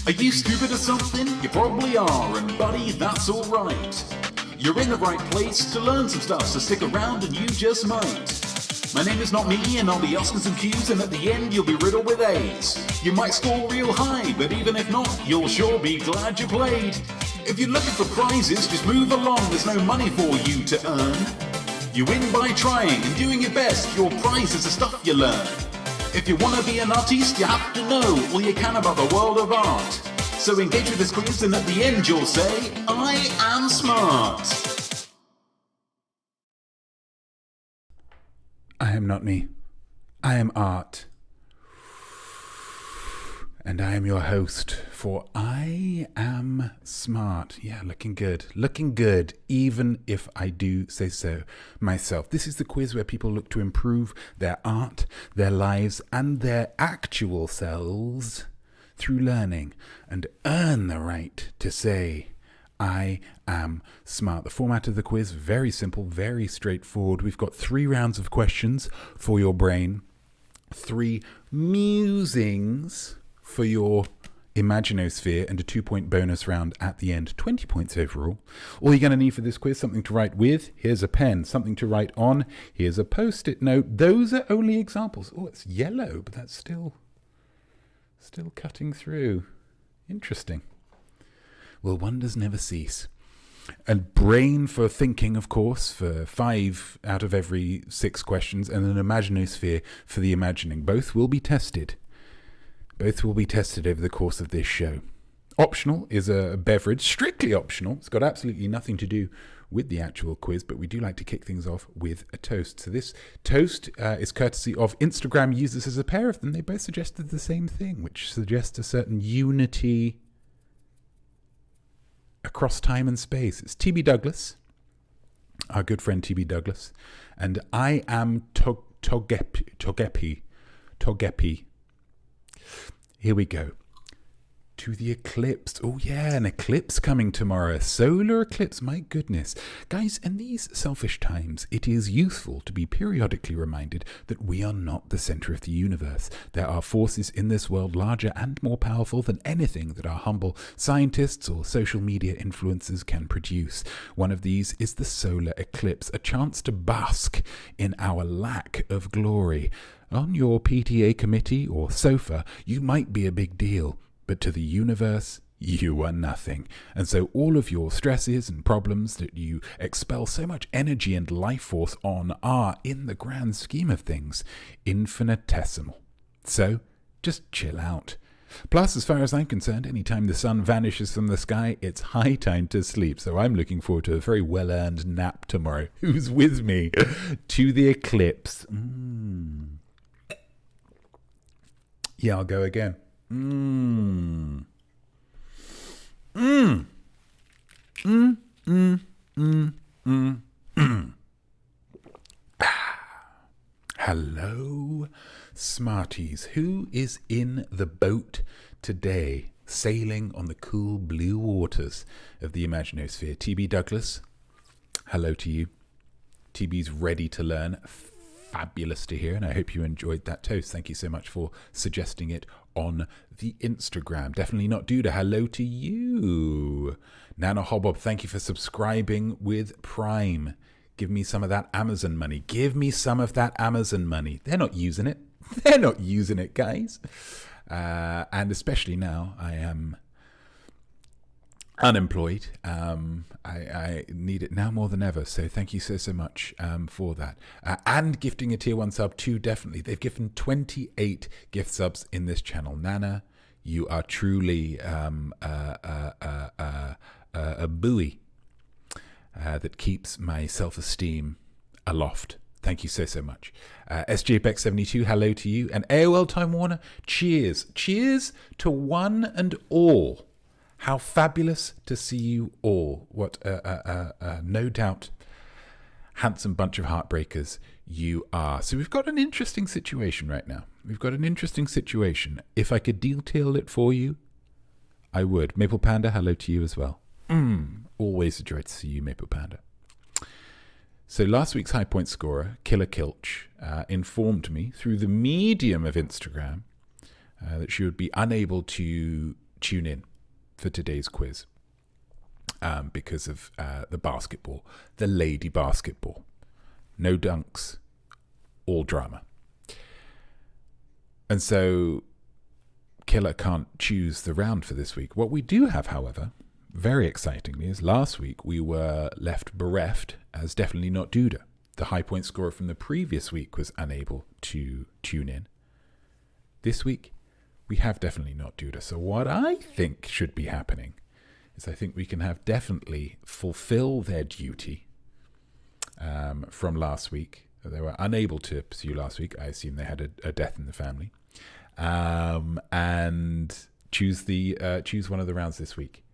Are you stupid or something? You probably are, and buddy, that's alright. You're in the right place to learn some stuff, so stick around and you just might. My name is Notme, and I'll be asking some Q's, and at the end you'll be riddled with A's. You might score real high, but even if not, you'll sure be glad you played. If you're looking for prizes, just move along, there's no money for you to earn. You win by trying and doing your best, your prize is the stuff you learn. If you want to be an artiste, you have to know all you can about the world of art. So engage with this quiz, and at the end you'll say, I am smart. I am not me. I am art. And I am your host for I Am Smart. Yeah, looking good. Looking good, even if I do say so myself. This is the quiz where people look to improve their art, their lives, and their actual selves through learning and earn the right to say, I am smart. The format of the quiz, very simple, very straightforward. We've got 3 rounds of questions for your brain, 3 musings for your imaginosphere, and a 2-point bonus round at the end, 20 points overall. All you're going to need for this quiz, something to write with. Here's a pen, something to write on. Here's a post-it note. Those are only examples. Oh, it's yellow, but that's still cutting through. Interesting. Well, wonders never cease. A brain for thinking, of course, for 5 out of every 6 questions, and an imaginosphere for the imagining. Both will be tested. Both will be tested over the course of this show. Optional is a beverage, strictly optional. It's got absolutely nothing to do with the actual quiz, but we do like to kick things off with a toast. So this toast is courtesy of Instagram users. As a pair of them, they both suggested the same thing, which suggests a certain unity across time and space. It's TB Douglas, our good friend TB Douglas, and I am Togepi. Here we go. To the eclipse. Oh yeah, an eclipse coming tomorrow. A solar eclipse, my goodness. Guys, in these selfish times, it is useful to be periodically reminded that we are not the center of the universe. There are forces in this world larger and more powerful than anything that our humble scientists or social media influencers can produce. One of these is the solar eclipse, a chance to bask in our lack of glory. On your PTA committee or sofa, you might be a big deal, but to the universe, you are nothing. And so all of your stresses and problems that you expel so much energy and life force on are, in the grand scheme of things, infinitesimal. So just chill out. Plus, as far as I'm concerned, any time the sun vanishes from the sky, it's high time to sleep. So I'm looking forward to a very well-earned nap tomorrow. Who's with me to the eclipse? Yeah, I'll go again. Hello, Smarties. Who is in the boat today, sailing on the cool blue waters of the imaginosphere? TB Douglas, hello to you. TB's ready to learn. Fabulous to hear, and I hope you enjoyed that toast. Thank you so much for suggesting it on the Instagram. Definitely not Duda. Hello to you. Nana Hobbob, thank you for subscribing with Prime. Give me some of that Amazon money. Give me some of that Amazon money. They're not using it. They're not using it, guys. And especially now, I am unemployed. I need it now more than ever. So thank you so much for that. And gifting a tier 1 sub too, definitely. They've given 28 gift subs in this channel. Nana, you are truly a buoy that keeps my self-esteem aloft. Thank you so much. SJPEX72, hello to you. And AOL Time Warner, cheers. Cheers to one and all. How fabulous to see you all. What no doubt handsome bunch of heartbreakers you are. So we've got an interesting situation right now. We've got an interesting situation. If I could detail it for you, I would. Maple Panda, hello to you as well. Always a joy to see you, Maple Panda. So last week's high point scorer, Killer Kilch, informed me through the medium of Instagram that she would be unable to tune in for today's quiz because of the basketball, the lady basketball. No dunks, all drama. And so Killer can't choose the round for this week. What we do have, however, very excitingly, is last week we were left bereft as definitely not Duda. The high point scorer from the previous week was unable to tune in. This week, we have definitely not Duda. So what I think should be happening is I think we can have definitely fulfill their duty from last week. They were unable to pursue last week. I assume they had a death in the family. And choose one of the rounds this week.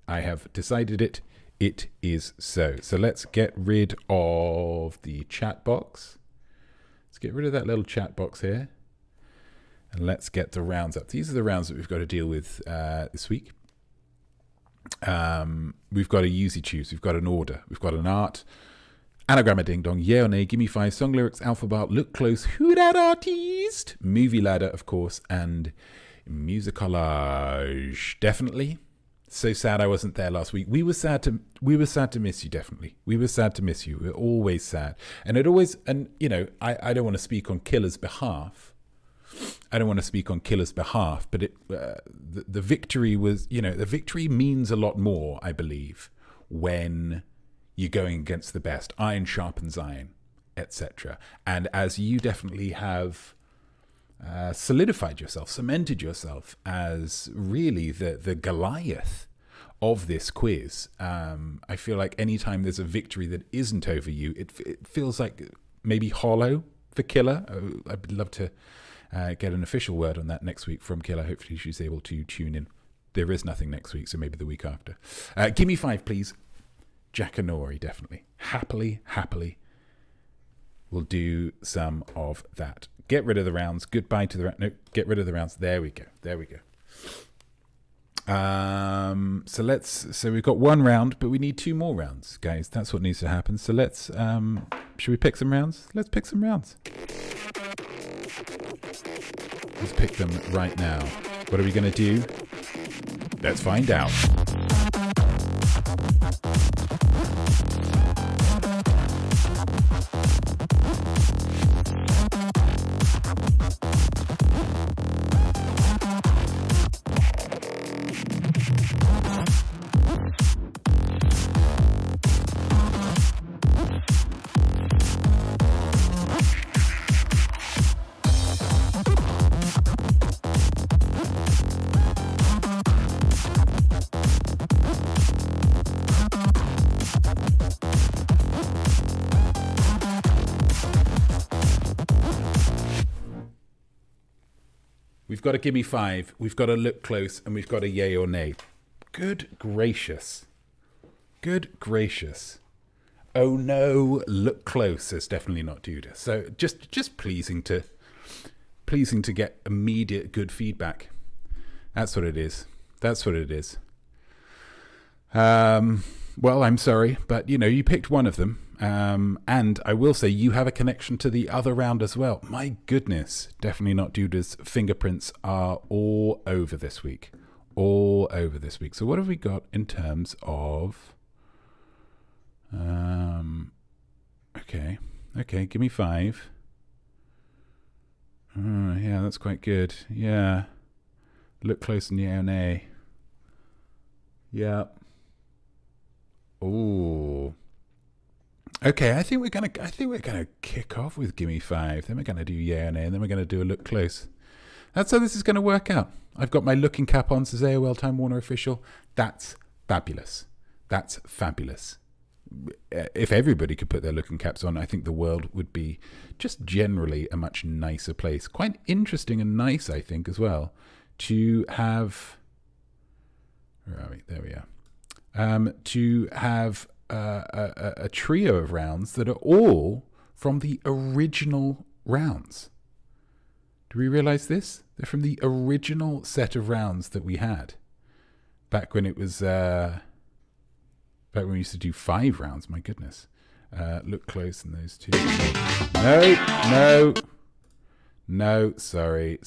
I have decided it. It is so. So let's get rid of the chat box. Let's get rid of that little chat box here. And let's get the rounds up. These are the rounds that we've got to deal with this week. We've got a Usi choose. We've got an order. We've got an art. Anagram a ding dong. Yeah or nay. Give me 5. Song lyrics. Alphabet. Look close. Who that artist? Movie ladder, of course. And musicolage. Definitely. So sad I wasn't there last week. We were sad to miss you, definitely. We were sad to miss you. We're always sad. And I don't want to speak on Killer's behalf. But the victory was, the victory means a lot more, I believe, when you're going against the best. Iron sharpens iron, etc. And as you definitely have solidified yourself, cemented yourself as really the Goliath of this quiz. I feel like anytime there's a victory that isn't over you, it feels like maybe hollow for Killer. I'd love to get an official word on that next week from Killer. Hopefully she's able to tune in. There is nothing next week, so maybe the week after. Give me 5, please. Jackanory, definitely. Happily. We'll do some of that. Get rid of the rounds. Goodbye to the round. No, get rid of the rounds. There we go. So we've got 1 round, but we need 2 more rounds, guys. That's what needs to happen. So let's, should we pick some rounds? Let's pick some rounds. Let's pick them right now. What are we going to do? Let's find out. We've got a give me 5, we've got a look close, and we've got a yay or nay. Good gracious. Oh no, look close is definitely not Duda. So just pleasing to get immediate good feedback. That's what it is. Well, I'm sorry, but you picked one of them. And I will say you have a connection to the other round as well. My goodness, definitely not Duda's fingerprints are all over this week. So what have we got in terms of... Okay, give me 5. Yeah, that's quite good. Yeah. Look close in the A&A. Yeah. Ooh. Okay, I think we're gonna kick off with Gimme 5. Then we're gonna do yeah and A, and then we're gonna do a look close. That's how this is gonna work out. I've got my looking cap on, says AOL Time Warner official. That's fabulous. If everybody could put their looking caps on, I think the world would be just generally a much nicer place. Quite interesting and nice, I think, as well, to have... Where are we? There we are. To have a trio of rounds that are all from the original rounds. Do we realize this? They're from the original set of rounds that we had back when it was... back when we used to do 5 rounds, my goodness. Look close in those 2. No, sorry.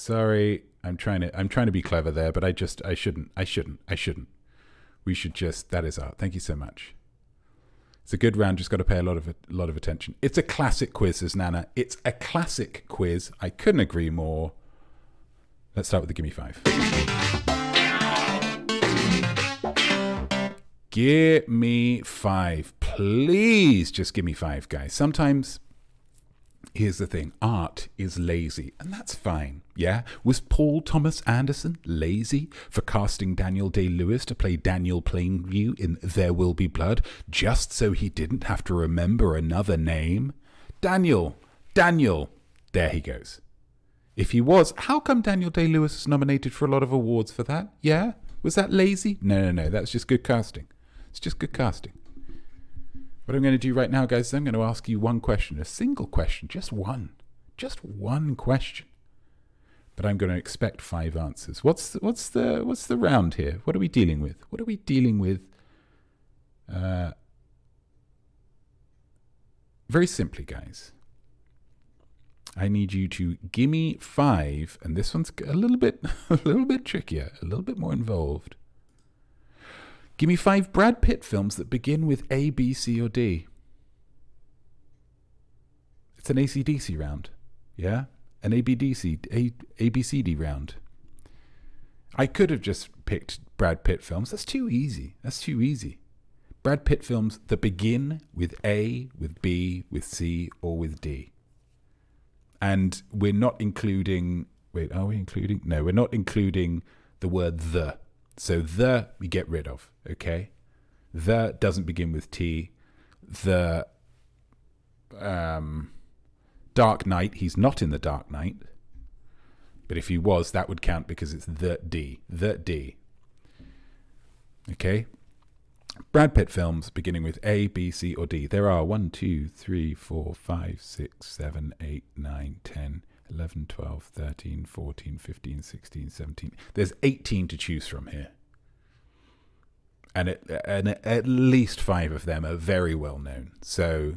I'm trying to be clever there, but I shouldn't. We should just, that is art. Thank you so much. It's a good round, just got to pay a lot of attention. It's a classic quiz, says Nana. It's a classic quiz. I couldn't agree more. Let's start with the Gimme 5. Give me 5. Please just give me 5, guys. Sometimes, here's the thing. Art is lazy, and that's fine. Yeah? Was Paul Thomas Anderson lazy for casting Daniel Day-Lewis to play Daniel Plainview in There Will Be Blood just so he didn't have to remember another name? Daniel. There he goes. If he was, how come Daniel Day-Lewis was nominated for a lot of awards for that? Yeah? Was that lazy? No. That's just good casting. It's just good casting. What I'm going to do right now, guys, is I'm going to ask you one question, a single question, just one question. But I'm going to expect 5 answers. What's the round here? What are we dealing with? Very simply, guys. I need you to give me 5, and this one's a little bit trickier, a little bit more involved. Give me 5 Brad Pitt films that begin with A, B, C, or D. It's an AC/DC round. Yeah? An ABCD round. I could have just picked Brad Pitt films. That's too easy. Brad Pitt films that begin with A, with B, with C, or with D. And we're not including... Wait, are we including? No, we're not including the word the. So the we get rid of, okay? The doesn't begin with T. The Dark Knight, he's not in The Dark Knight. But if he was, that would count because it's the D. The D. Okay? Brad Pitt films beginning with A, B, C, or D. There are 1, 2, 3, 4, 5, 6, 7, 8, 9, 10, 11, 12, 13, 14, 15, 16, 17. There's 18 to choose from here. And at least 5 of them are very well known. So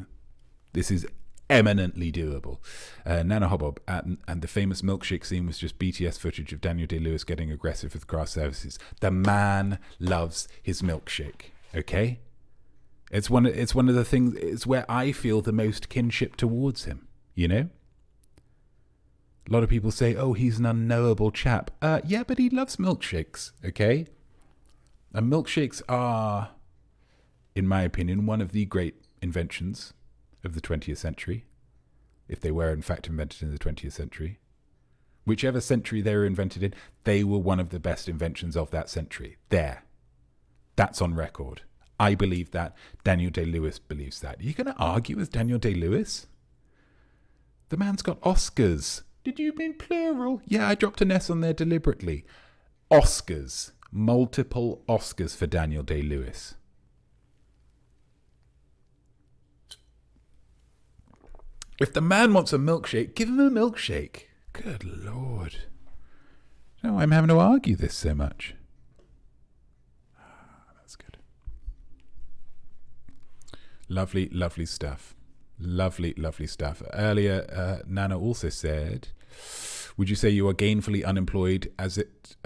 this is eminently doable. Nana Hobob and the famous milkshake scene was just BTS footage of Daniel Day-Lewis getting aggressive with craft services. The man loves his milkshake. Okay? It's one of the things, it's where I feel the most kinship towards him. You know? A lot of people say, oh, he's an unknowable chap. Yeah, but he loves milkshakes, okay? And milkshakes are, in my opinion, one of the great inventions of the 20th century, if they were in fact invented in the 20th century. Whichever century they were invented in, they were one of the best inventions of that century. There. That's on record. I believe that. Daniel Day-Lewis believes that. Are you going to argue with Daniel Day-Lewis? The man's got Oscars. Did you mean plural? Yeah, I dropped an S on there deliberately. Oscars. Multiple Oscars for Daniel Day-Lewis. If the man wants a milkshake, give him a milkshake. Good Lord. No, I'm having to argue this so much. That's good. Lovely, lovely stuff. Lovely, lovely stuff. Earlier, Nana also said, would you say you are gainfully unemployed as it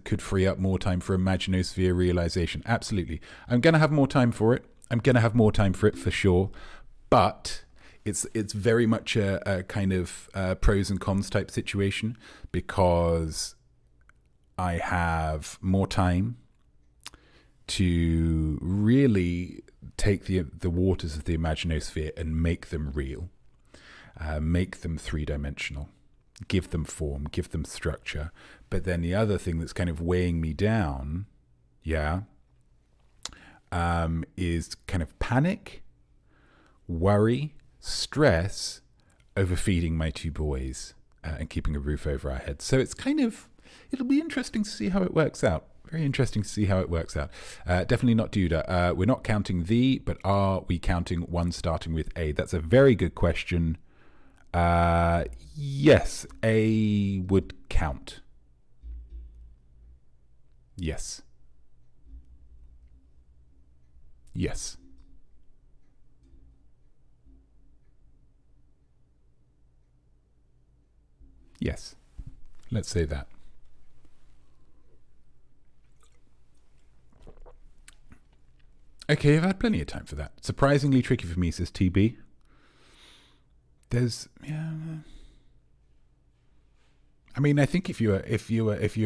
could free up more time for imaginosphere realization? Absolutely. I'm going to have more time for it. For sure. But it's very much a kind of pros and cons type situation, because I have more time to really take the waters of the imaginosphere and make them real, make them 3-dimensional, give them form, give them structure. But then the other thing that's kind of weighing me down, is kind of panic, worry, stress over feeding my 2 boys and keeping a roof over our heads. So it's it'll be interesting to see how it works out. Very interesting to see how it works out. Definitely not Duda. We're not counting the, but are we counting one starting with A? That's a very good question. Yes, A would count. Yes. Yes. Yes. Let's say that. Okay, I've had plenty of time for that. Surprisingly tricky for me, says TB. I mean, I think if you're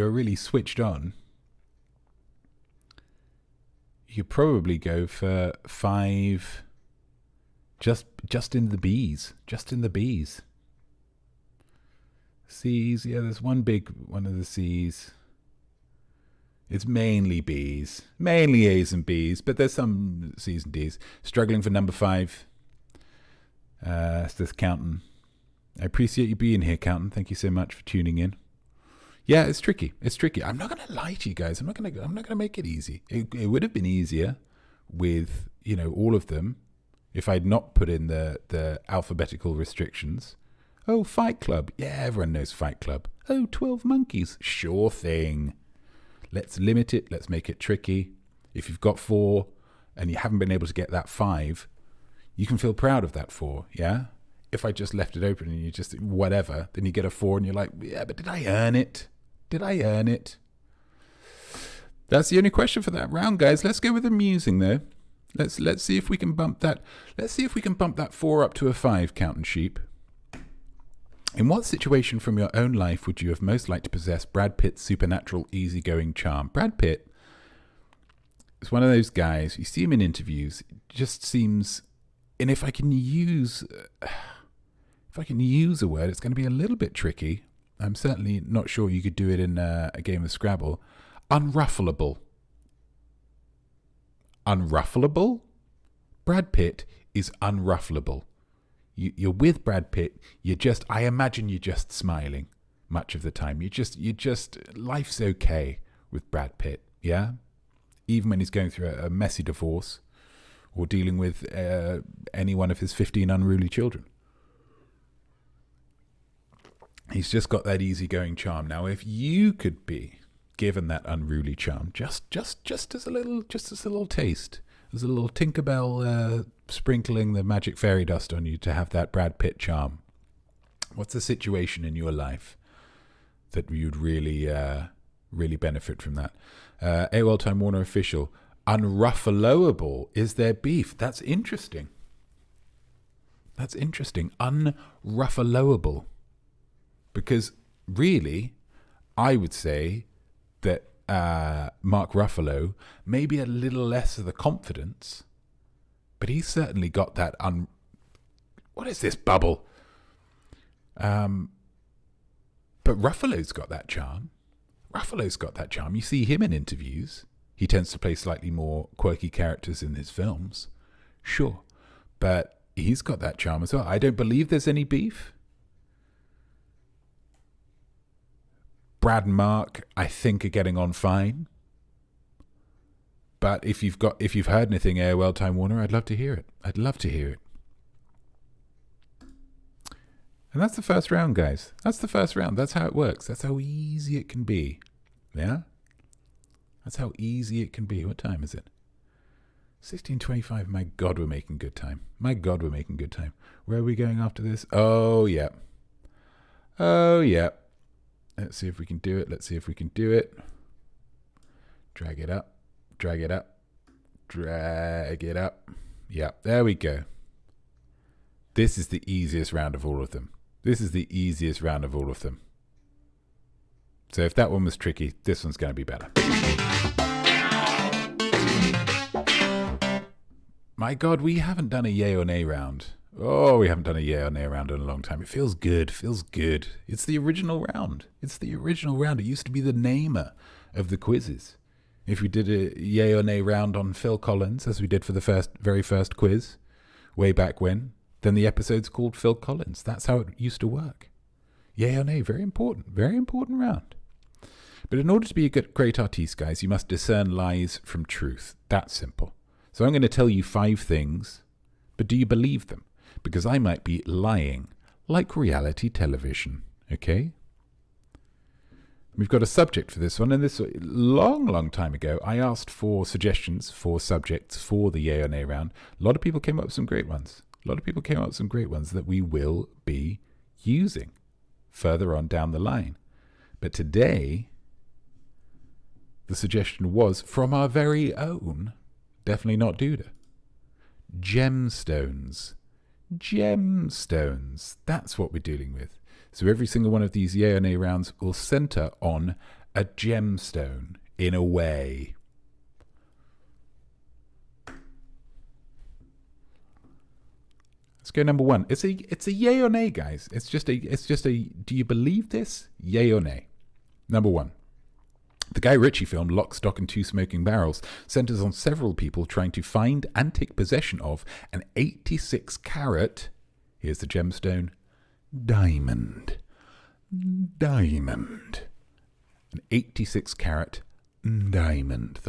really switched on, you probably go for 5. Just in the bees. C's, yeah, there's one of the C's. It's mainly B's, mainly A's and B's, but there's some C's and D's. Struggling for number 5. Says Countin. I appreciate you being here, Countin. Thank you so much for tuning in. Yeah, it's tricky. I'm not gonna lie to you guys. I'm not gonna make it easy. It would have been easier with all of them if I'd not put in the alphabetical restrictions. Oh, Fight Club. Yeah, everyone knows Fight Club. Oh, 12 Monkeys. Sure thing. Let's limit it. Let's make it tricky. If you've got 4 and you haven't been able to get that 5, you can feel proud of that 4, yeah? If I just left it open and you just, whatever, then you get a 4 and you're like, yeah, but did I earn it? That's the only question for that round, guys. Let's go with amusing, though. Let's see if we can bump that. Let's see if we can bump that 4 up to a 5, Counting Sheep. In what situation from your own life would you have most liked to possess Brad Pitt's supernatural easygoing charm? Brad Pitt is one of those guys, you see him in interviews, just seems, and if I can use a word, it's going to be a little bit tricky. I'm certainly not sure you could do it in a game of Scrabble. Unruffleable. Unruffleable? Brad Pitt is unruffleable. You're with Brad Pitt. I imagine you're just smiling much of the time. Life's okay with Brad Pitt, yeah? Even when he's going through a messy divorce or dealing with any one of his 15 unruly children. He's just got that easygoing charm. Now, if you could be given that unruly charm, just as a little taste, as a little Tinkerbell sprinkling the magic fairy dust on you to have that Brad Pitt charm, what's the situation in your life that you'd really benefit from that? AOL Time Warner official, unruffleable. Is there beef? That's interesting. Unruffleable. Because really, I would say that Mark Ruffalo, maybe a little less of the confidence, but he's certainly got that what is this bubble? But Ruffalo's got that charm. You see him in interviews. He tends to play slightly more quirky characters in his films. Sure. But he's got that charm as well. I don't believe there's any beef. Brad and Mark, I think, are getting on fine. But if you've heard anything, AOL Time Warner, I'd love to hear it. And that's the first round, guys. That's the first round. That's how it works. That's how easy it can be. Yeah? That's how easy it can be. What time is it? 16:25. My God, we're making good time. Where are we going after this? Oh, yeah. Let's see if we can do it. Drag it up. Yeah, there we go. This is the easiest round of all of them. So if that one was tricky, this one's going to be better. My God, we haven't done a yay or nay round. Oh, we haven't done a yay or nay round in a long time. It feels good. It's the original round. It used to be the namer of the quizzes. If we did a yay or nay round on Phil Collins, as we did for the very first quiz, way back when, then the episode's called Phil Collins. That's how it used to work. Yay or nay, very important round. But in order to be a great artiste, guys, you must discern lies from truth. That's simple. So I'm going to tell you 5 things, but do you believe them? Because I might be lying, like reality television, okay? We've got a subject for this one, and this long time ago, I asked for suggestions for subjects for the yay or nay round. A lot of people came up with some great ones. That we will be using further on down the line. But today, the suggestion was from our very own, definitely not Duda, gemstones. Gemstones. That's what we're dealing with. So every single one of these yay or nay rounds will center on a gemstone in a way. Let's go number one. It's a yay or nay, guys. It's just a do you believe this? Yay or nay? Number one. The Guy Ritchie film Lock, Stock and Two Smoking Barrels centers on several people trying to find and take possession of an 86-carat, here's the gemstone, diamond. Diamond. An 86-carat diamond.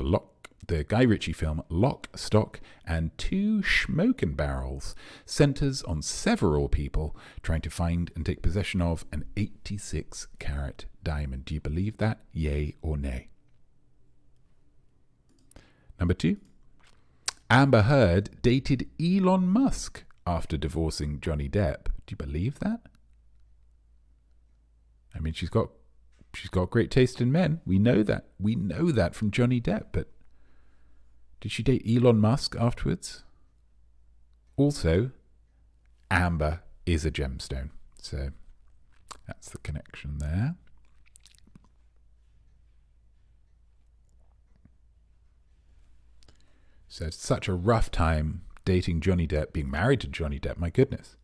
The Guy Ritchie film Lock, Stock and Two Smoking Barrels centers on several people trying to find and take possession of an 86-carat diamond. Do you believe that? Yay or nay? Number two. Amber Heard dated Elon Musk after divorcing Johnny Depp. Do you believe that? I mean, she's got great taste in men. We know that. We know that from Johnny Depp, but did she date Elon Musk afterwards? Also, amber is a gemstone. So that's the connection there. So it's such a rough time dating Johnny Depp, being married to Johnny Depp, my goodness.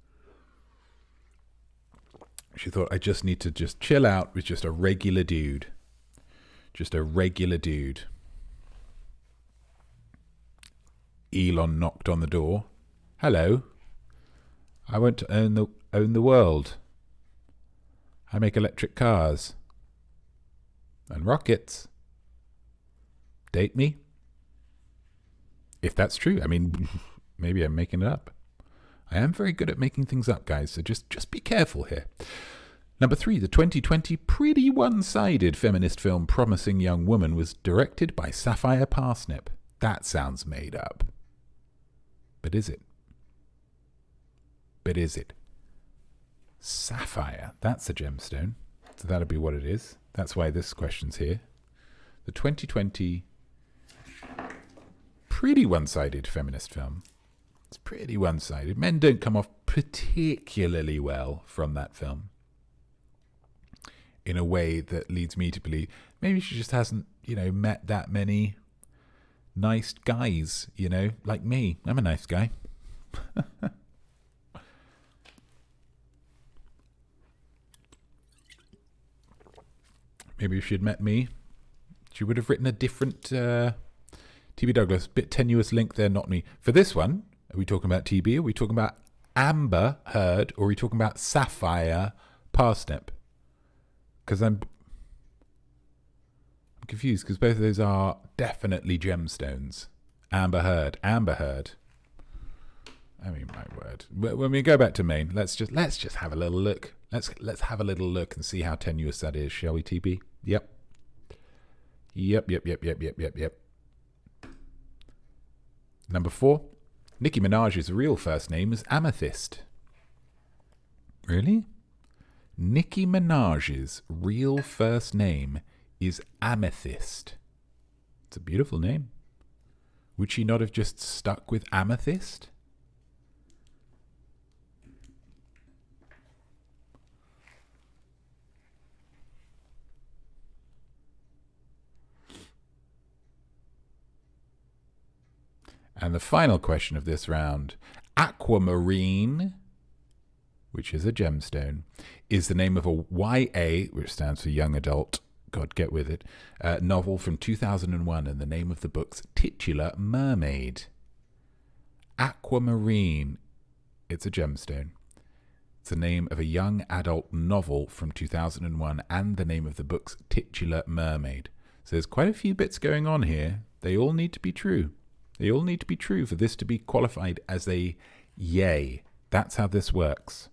She thought, I just need to just chill out with just a regular dude. Just a regular dude. Elon knocked on the door. Hello. I want to own the world. I make electric cars. And rockets. Date me? If that's true. I mean, maybe I'm making it up. I am very good at making things up, guys, so just be careful here. Number three, the 2020 pretty one-sided feminist film Promising Young Woman was directed by Sapphire Parsnip. That sounds made up. But is it? But is it? Sapphire, that's a gemstone. So that'll be what it is. That's why this question's here. The 2020 pretty one-sided feminist film. It's pretty one-sided. Men don't come off particularly well from that film. In a way that leads me to believe maybe she just hasn't, met that many nice guys, like me. I'm a nice guy. Maybe if she'd met me, she would have written a different TB Douglas. Bit tenuous link there, not me. For this one, are we talking about TB? Are we talking about Amber Heard? Or are we talking about Sapphire Parsnip? Because I'm confused, because both of those are definitely gemstones. Amber Heard. I mean, my word. When we go back to Maine, let's just have a little look. Let's have a little look and see how tenuous that is, shall we, TB? Yep. Number 4. Nicki Minaj's real first name is Amethyst. Really? Nicki Minaj's real first name is Amethyst. It's a beautiful name. Would she not have just stuck with Amethyst? And the final question of this round, aquamarine, which is a gemstone, is the name of a YA, which stands for young adult, God, get with it, novel from 2001, and the name of the book's titular mermaid. Aquamarine, it's a gemstone. It's the name of a young adult novel from 2001 and the name of the book's titular mermaid. So there's quite a few bits going on here. They all need to be true. They all need to be true for this to be qualified as a yay. That's how this works.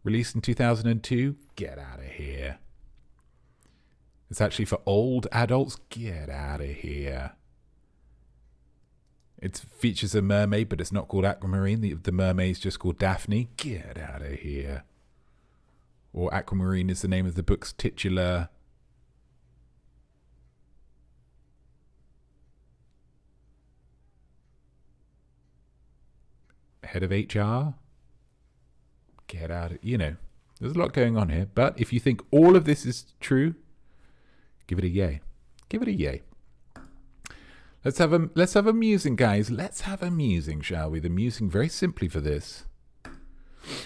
Released in 2002? Get out of here. It's actually for old adults? Get out of here. It features a mermaid, but it's not called Aquamarine. The mermaid's just called Daphne? Get out of here. or aquamarine is the name of the book's titular head of HR. Get out of, there's a lot going on here. But if you think all of this is true, give it a yay. Give it a yay. Let's have a musing, guys. Let's have a musing, shall we? The musing, very simply for this.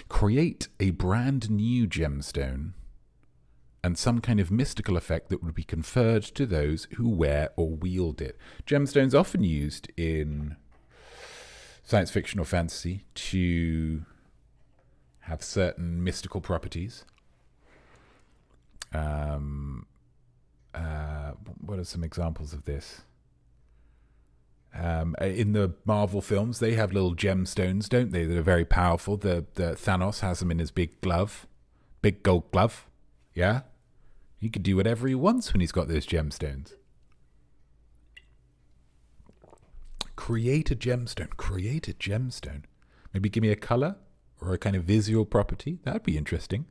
Create a brand new gemstone and some kind of mystical effect that would be conferred to those who wear or wield it. Gemstones often used in science fiction or fantasy to have certain mystical properties. What are some examples of this? In the Marvel films, they have little gemstones, don't they? That are very powerful. The Thanos has them in his big gold glove. Yeah, he could do whatever he wants when he's got those gemstones. Create a gemstone. Create a gemstone. Maybe give me a color or a kind of visual property. That'd be interesting.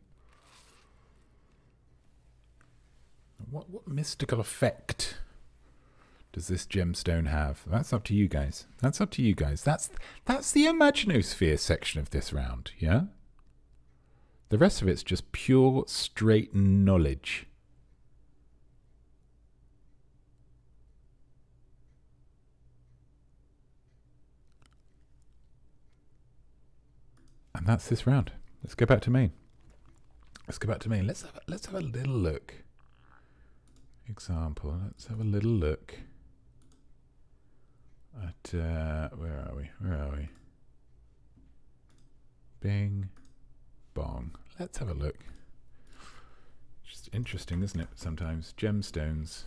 What mystical effect does this gemstone have? That's up to you guys. That's up to you guys. That's the imaginosphere section of this round, yeah? The rest of it's just pure, straight knowledge. And that's this round. Let's go back to main. Let's go back to main. Let's have a little look. Example. Let's have a little look at where are we? Bing, bong. Let's have a look. Just interesting, isn't it? Sometimes gemstones.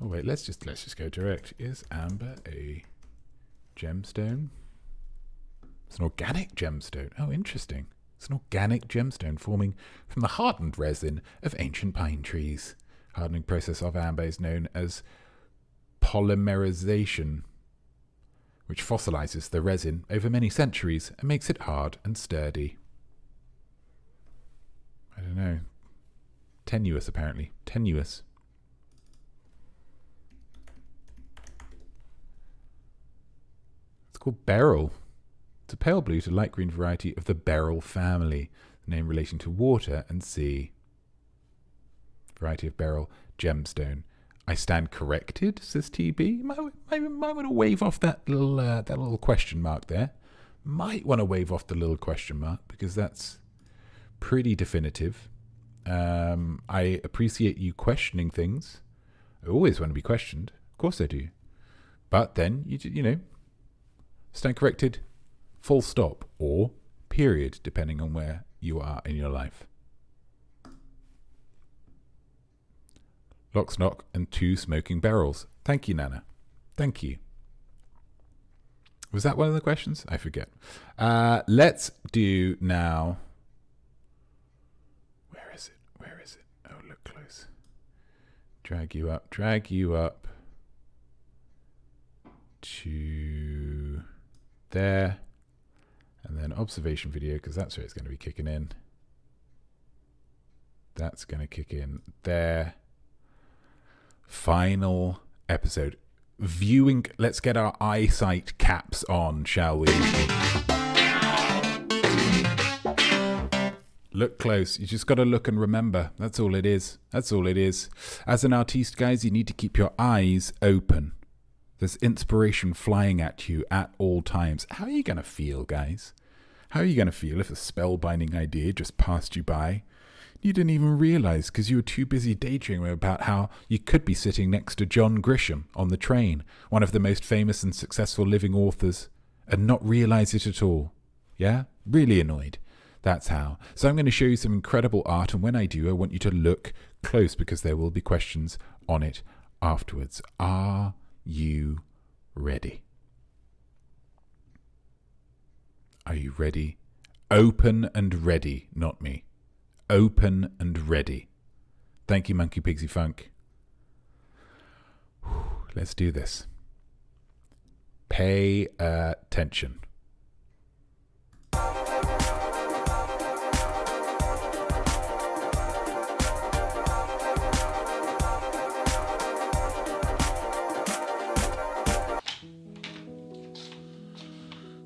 Oh wait, let's just go direct. Is amber a gemstone? It's an organic gemstone. Oh, interesting. It's an organic gemstone forming from the hardened resin of ancient pine trees. Hardening process of amber is known as polymerization, which fossilizes the resin over many centuries and makes it hard and sturdy. I don't know. Tenuous, apparently. Tenuous. It's called beryl. It's a pale blue to light green variety of the beryl family, the name relating to water and sea. Variety of beryl gemstone. I stand corrected, says TB. Might want to wave off that little question mark there. Might want to wave off the little question mark because that's pretty definitive. I appreciate you questioning things. I always want to be questioned. Of course I do. But then, you know, stand corrected, full stop, or period, depending on where you are in your life. Lock, Snock, and 2 smoking barrels. Thank you, Nana. Thank you. Was that one of the questions? I forget. Let's do now... Where is it? Oh, look close. Drag you up to there. And then observation video, because that's where it's going to be kicking in. That's going to kick in there. Final episode. Viewing. Let's get our eyesight caps on, shall we? Look close. You just got to look and remember. That's all it is. That's all it is. As an artiste, guys, you need to keep your eyes open. There's inspiration flying at you at all times. How are you going to feel, guys? How are you going to feel if a spellbinding idea just passed you by? You didn't even realize because you were too busy daydreaming about how you could be sitting next to John Grisham on the train, one of the most famous and successful living authors, and not realize it at all. Yeah? Really annoyed. That's how. So I'm going to show you some incredible art, and when I do, I want you to look close because there will be questions on it afterwards. Are you ready? Are you ready? Open and ready, not me. Open and ready. Thank you, Monkey Pigsy Funk. Let's do this. Pay attention.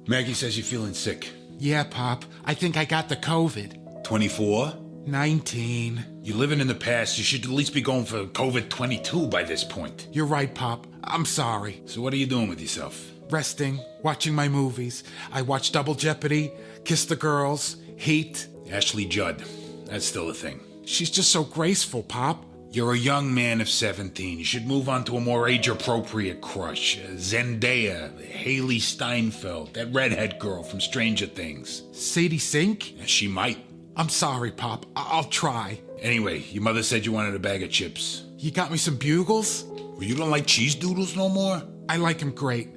Maggie says you're feeling sick. Yeah, Pop. I think I got the COVID. 24? 19. You're living in the past. You should at least be going for COVID 22 by this point. You're right, Pop. I'm sorry. So what are you doing with yourself? Resting, watching my movies. I watched Double Jeopardy, Kiss the Girls, Heat. Ashley Judd. That's still a thing. She's just so graceful, Pop. You're a young man of 17. You should move on to a more age-appropriate crush. Zendaya, Haley Steinfeld, that redhead girl from Stranger Things. Sadie Sink? She might. I'm sorry, Pop. I'll try. Anyway, your mother said you wanted a bag of chips. You got me some Bugles? Well, you don't like cheese doodles no more? I like them great.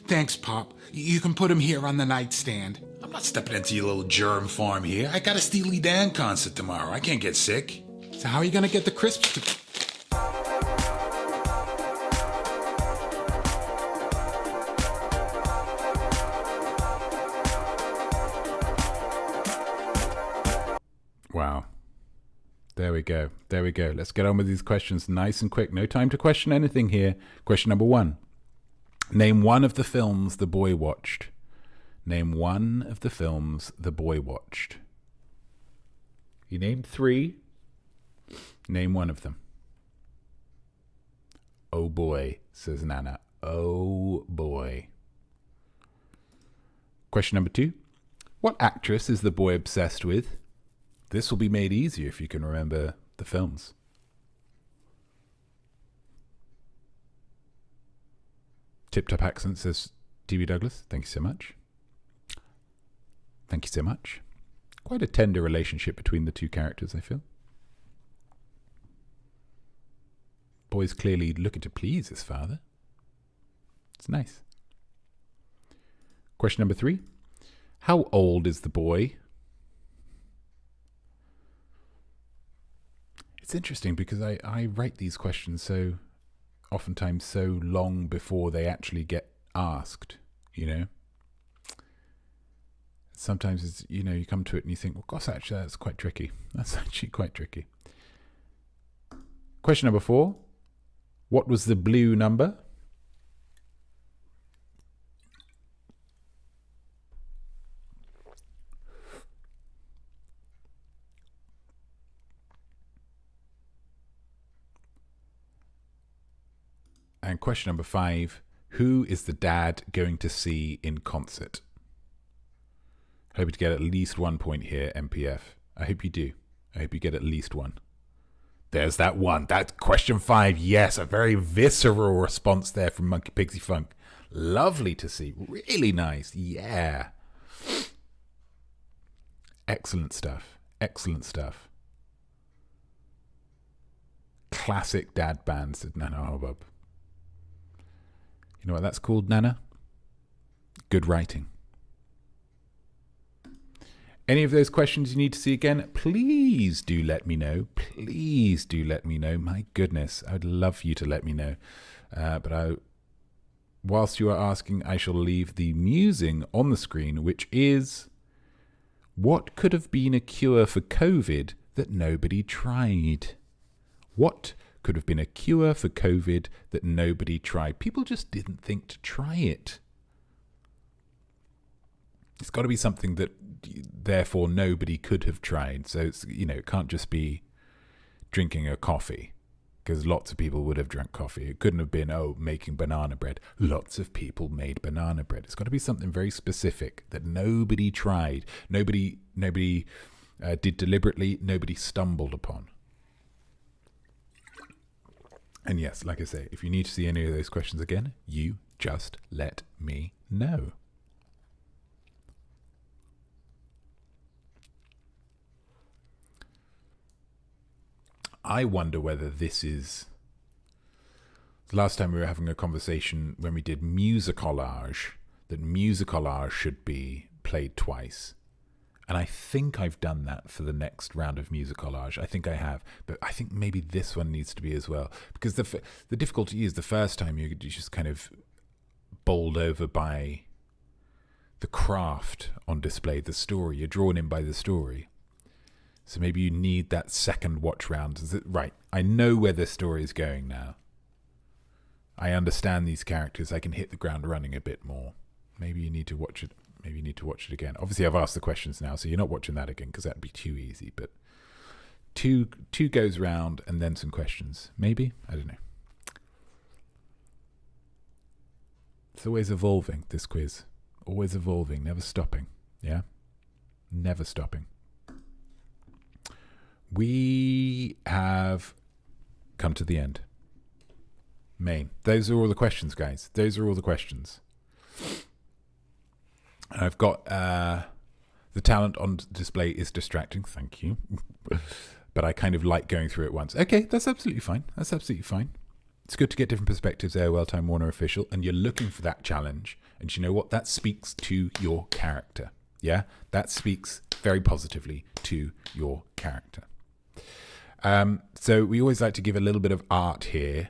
Thanks, Pop. You can put them here on the nightstand. I'm not stepping into your little germ farm here. I got a Steely Dan concert tomorrow. I can't get sick. So how are you going to get the crisps to... Wow. There we go. There we go. Let's get on with these questions nice and quick. No time to question anything here. Question number 1. Name one of the films the boy watched. Name one of the films the boy watched. You named 3. Name one of them. Oh boy, says Nana. Oh boy. Question number 2. What actress is the boy obsessed with? This will be made easier if you can remember the films. Tip Top Accent says D.B. Douglas. Thank you so much. Thank you so much. Quite a tender relationship between the two characters, I feel. Boy's clearly looking to please his father. It's nice. Question number 3. How old is the boy? It's interesting because I write these questions so oftentimes so long before they actually get asked, you know. Sometimes it's, you know, you come to it and you think, well, gosh, actually, that's quite tricky. That's actually quite tricky. Question number 4. What was the blue number? And question number 5. Who is the dad going to see in concert? Hoping to get at least 1 point here, MPF. I hope you do. I hope you get at least 1. There's that 1. That's question 5. Yes, a very visceral response there from Monkey Pixie Funk. Lovely to see. Really nice. Yeah. Excellent stuff. Excellent stuff. Classic dad band, said Nana Hobub. You know what that's called, Nana? Good writing. Any of those questions you need to see again, please do let me know. Please do let me know. My goodness, I would love you to let me know. Whilst you are asking, I shall leave the musing on the screen, which is, what could have been a cure for COVID that nobody tried? What could have been a cure for COVID that nobody tried? People just didn't think to try it. It's got to be something that, therefore, nobody could have tried. So, it's, you know, it can't just be drinking a coffee, because lots of people would have drunk coffee. It couldn't have been, making banana bread. Lots of people made banana bread. It's got to be something very specific that nobody tried. Nobody did deliberately. Nobody stumbled upon. And yes, like I say, if you need to see any of those questions again, you just let me know. I wonder whether this is... Last time we were having a conversation when we did musicolage, that musicolage should be played twice. And I think I've done that for the next round of musicolage. I think I have. But I think maybe this one needs to be as well. Because the difficulty is the first time you're just kind of bowled over by the craft on display, the story. You're drawn in by the story. So maybe you need that second watch round. Right, I know where the story is going now. I understand these characters. I can hit the ground running a bit more. Maybe you need to watch it Maybe you need to watch it again. Obviously, I've asked the questions now, so you're not watching that again because that'd be too easy. But two goes round and then some questions. Maybe? I don't know. It's always evolving, this quiz. Always evolving, never stopping. Yeah? Never stopping. We have come to the end. Main. Those are all the questions, guys. Those are all the questions. And I've got the talent on display is distracting. Thank you. But I kind of like going through it once. Okay, that's absolutely fine. That's absolutely fine. It's good to get different perspectives there, Well Time Warner official. And you're looking for that challenge. And you know what? That speaks to your character. Yeah? That speaks very positively to your character. So we always like to give a little bit of art here.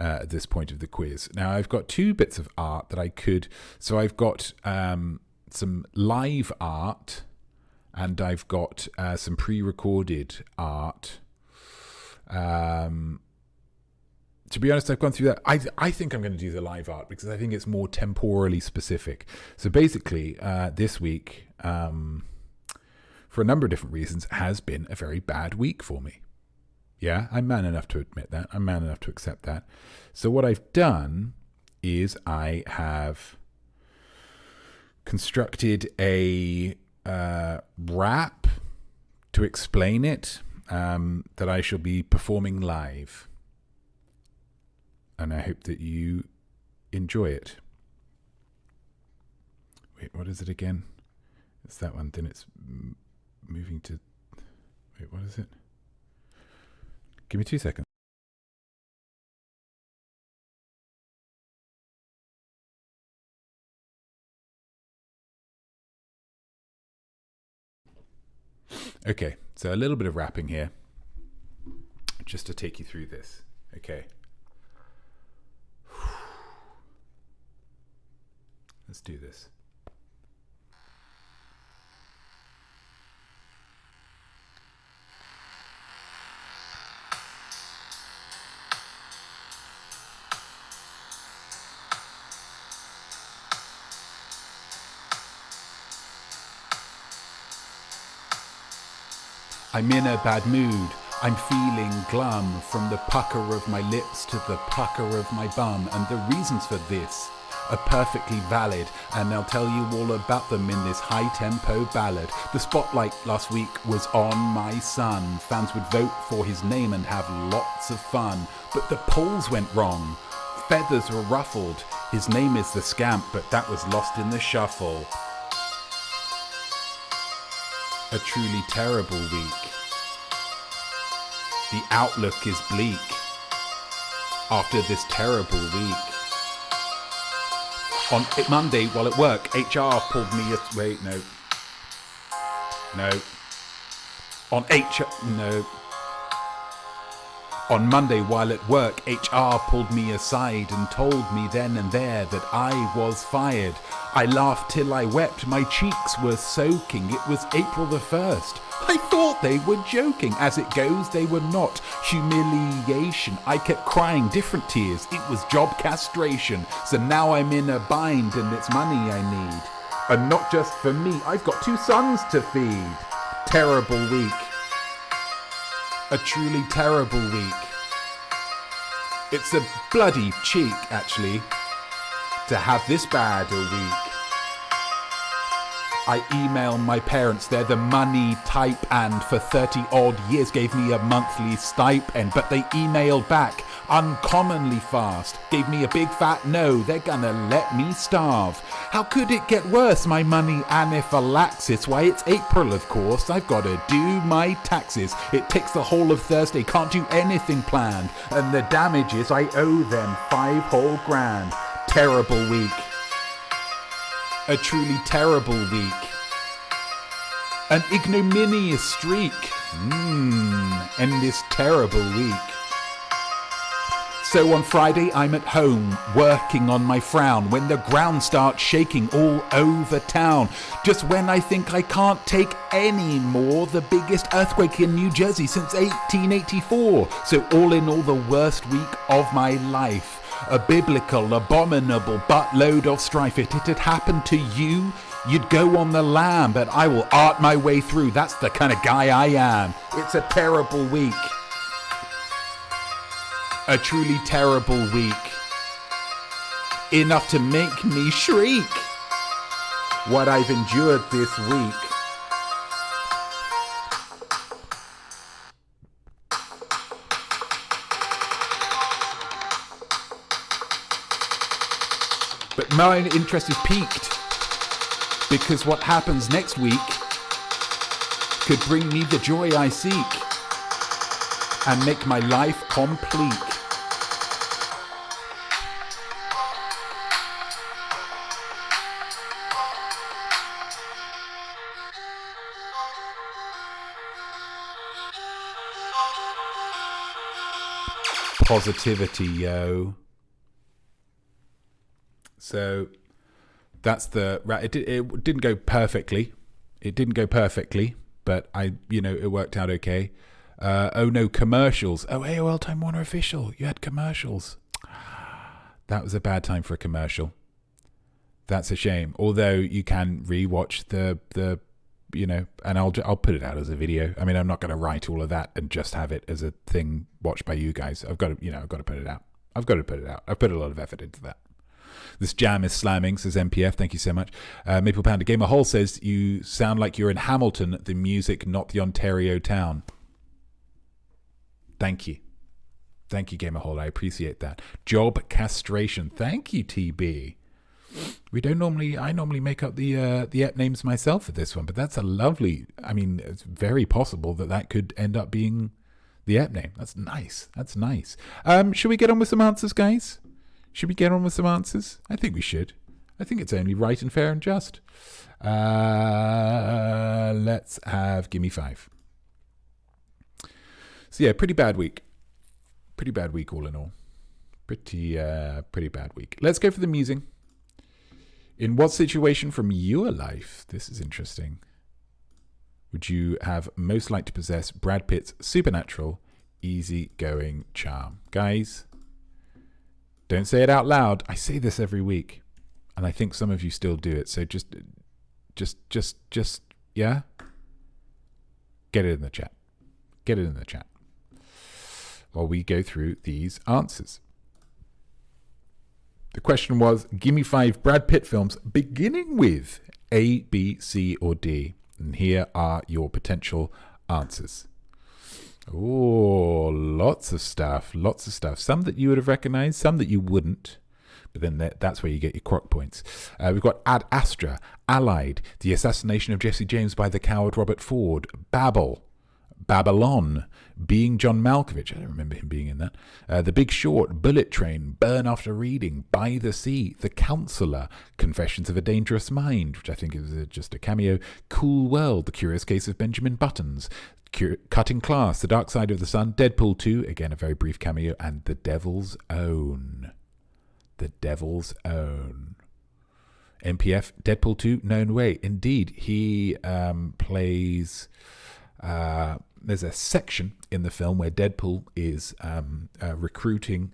At this point of the quiz. Now I've got two bits of art that I could. So I've got some live art, and I've got some pre-recorded art. To be honest, I've gone through that. I think I'm going to do the live art because I think it's more temporally specific. So basically, this week, for a number of different reasons, has been a very bad week for me. Yeah, I'm man enough to admit that. I'm man enough to accept that. So what I've done is I have constructed a rap to explain it that I shall be performing live. And I hope that you enjoy it. Wait, what is it again? It's that one. Then it's moving to... Wait, what is it? Give me 2 seconds. Okay, so a little bit of rapping here, just to take you through this. Okay. Let's do this. I'm in a bad mood. I'm feeling glum from the pucker of my lips to the pucker of my bum. And the reasons for this are perfectly valid. And I'll tell you all about them in this high-tempo ballad. The spotlight last week was on my son. Fans would vote for his name and have lots of fun. But the polls went wrong. Feathers were ruffled. His name is the Scamp, but that was lost in the shuffle. A truly terrible week. The outlook is bleak after this terrible week. On Monday, while at work, HR pulled me... Wait, no. On Monday, while at work, HR pulled me aside and told me then and there that I was fired. I laughed till I wept, my cheeks were soaking. It was April the 1st. I thought they were joking. As it goes, they were not. Humiliation. I kept crying different tears. It was job castration. So now I'm in a bind and it's money I need. And not just for me, I've got 2 sons to feed. Terrible week. A truly terrible week. It's a bloody cheek, actually, to have this bad a week. I email my parents, they're the money type, and for 30 odd years gave me a monthly stipend, but they emailed back uncommonly fast, gave me a big fat no, they're gonna let me starve. How could it get worse, my money anaphylaxis? Why, it's April, of course, I've gotta do my taxes. It takes the whole of Thursday, can't do anything planned, and the damages, I owe them 5 whole grand. Terrible week. A truly terrible week. An ignominious streak. And this terrible week. So on Friday I'm at home, working on my frown, when the ground starts shaking all over town. Just when I think I can't take any more, the biggest earthquake in New Jersey since 1884. So all in all, the worst week of my life. A biblical, abominable buttload of strife. It had happened to you, You'd go on the lam, but I will art my way through. That's the kind of guy I am. It's a terrible week. A truly terrible week. Enough to make me shriek. What I've endured this week. But my interest is piqued. Because what happens next week could bring me the joy I seek and make my life complete. Positivity, yo. So that's the it didn't go perfectly. It didn't go perfectly, but it worked out okay. Oh no, commercials. Oh, AOL Time Warner official. You had commercials. That was a bad time for a commercial. That's a shame. Although you can rewatch the and I'll put it out as a video. I mean, I'm not going to write all of that and just have it as a thing watched by you guys. I've got to put it out. I've put a lot of effort into that. This jam is slamming, says MPF. Thank you so much. Maple Pounder Gamer Hole says, you sound like you're in Hamilton, the music, not the Ontario town. Thank you. Thank you, Gamer Hole. I appreciate that. Job Castration. Thank you, TB. I normally make up the app names myself for this one, but that's a lovely, it's very possible that could end up being the app name. That's nice. Should we get on with some answers, guys? Should we get on with some answers? I think we should. I think it's only right and fair and just. Let's have Gimme 5. So yeah, pretty bad week. Pretty bad week all in all. Pretty bad week. Let's go for the musing. In what situation from your life, this is interesting, would you have most liked to possess Brad Pitt's supernatural, easygoing charm? Guys, don't say it out loud. I say this every week, and I think some of you still do it. So just, yeah? Get it in the chat. Get it in the chat while we go through these answers. The question was, give me 5 Brad Pitt films beginning with A, B, C, or D. And here are your potential answers. Oh, lots of stuff. Some that you would have recognized, some that you wouldn't. But then that's where you get your croc points. We've got Ad Astra, Allied, The Assassination of Jesse James by the Coward Robert Ford, Babylon, Being John Malkovich, I don't remember him being in that, The Big Short, Bullet Train, Burn After Reading, By the Sea, The Counselor, Confessions of a Dangerous Mind, which I think is just a cameo, Cool World, The Curious Case of Benjamin Buttons, Cutting Class, The Dark Side of the Sun, Deadpool 2, again a very brief cameo, and The Devil's Own. The Devil's Own. MPF, Deadpool 2, known way. Indeed, he plays... there's a section in the film where Deadpool is recruiting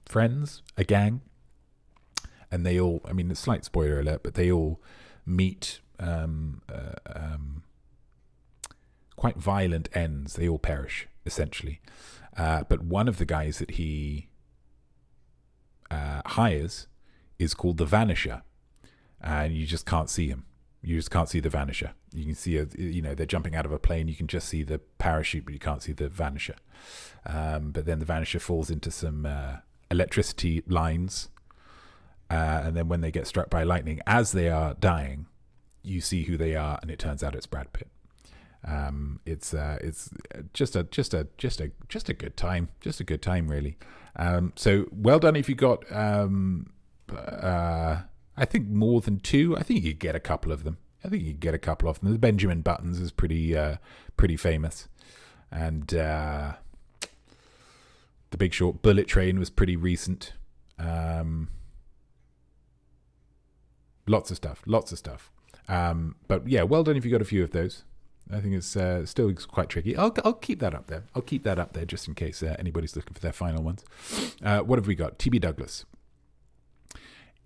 friends, a gang, and they all, a slight spoiler alert, but they all meet quite violent ends. They all perish, essentially. But one of the guys that he hires is called the Vanisher, and you just can't see him. You just can't see the Vanisher. You can see, they're jumping out of a plane. You can just see the parachute, but you can't see the Vanisher. But then the Vanisher falls into some electricity lines. And then when they get struck by lightning, as they are dying, you see who they are, and it turns out it's Brad Pitt. It's just a good time. Just a good time, really. So well done if you got... I think more than 2. I think you get a couple of them. The Benjamin Buttons is pretty famous. And The Big Short, Bullet Train was pretty recent. Lots of stuff. But yeah, well done if you got a few of those. I think it's still quite tricky. I'll keep that up there. Just in case anybody's looking for their final ones. What have we got? TB Douglas.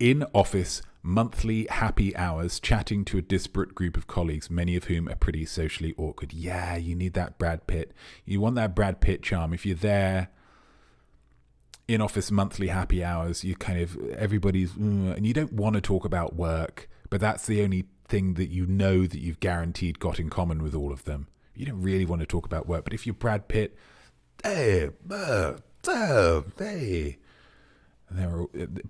In office monthly happy hours, chatting to a disparate group of colleagues, many of whom are pretty socially awkward. Yeah, you need that Brad Pitt. You want that Brad Pitt charm. If you're there in office monthly happy hours, you kind of, everybody's, and you don't want to talk about work, but that's the only thing that you know that you've guaranteed got in common with all of them. You don't really want to talk about work, but if you're Brad Pitt, hey, hey.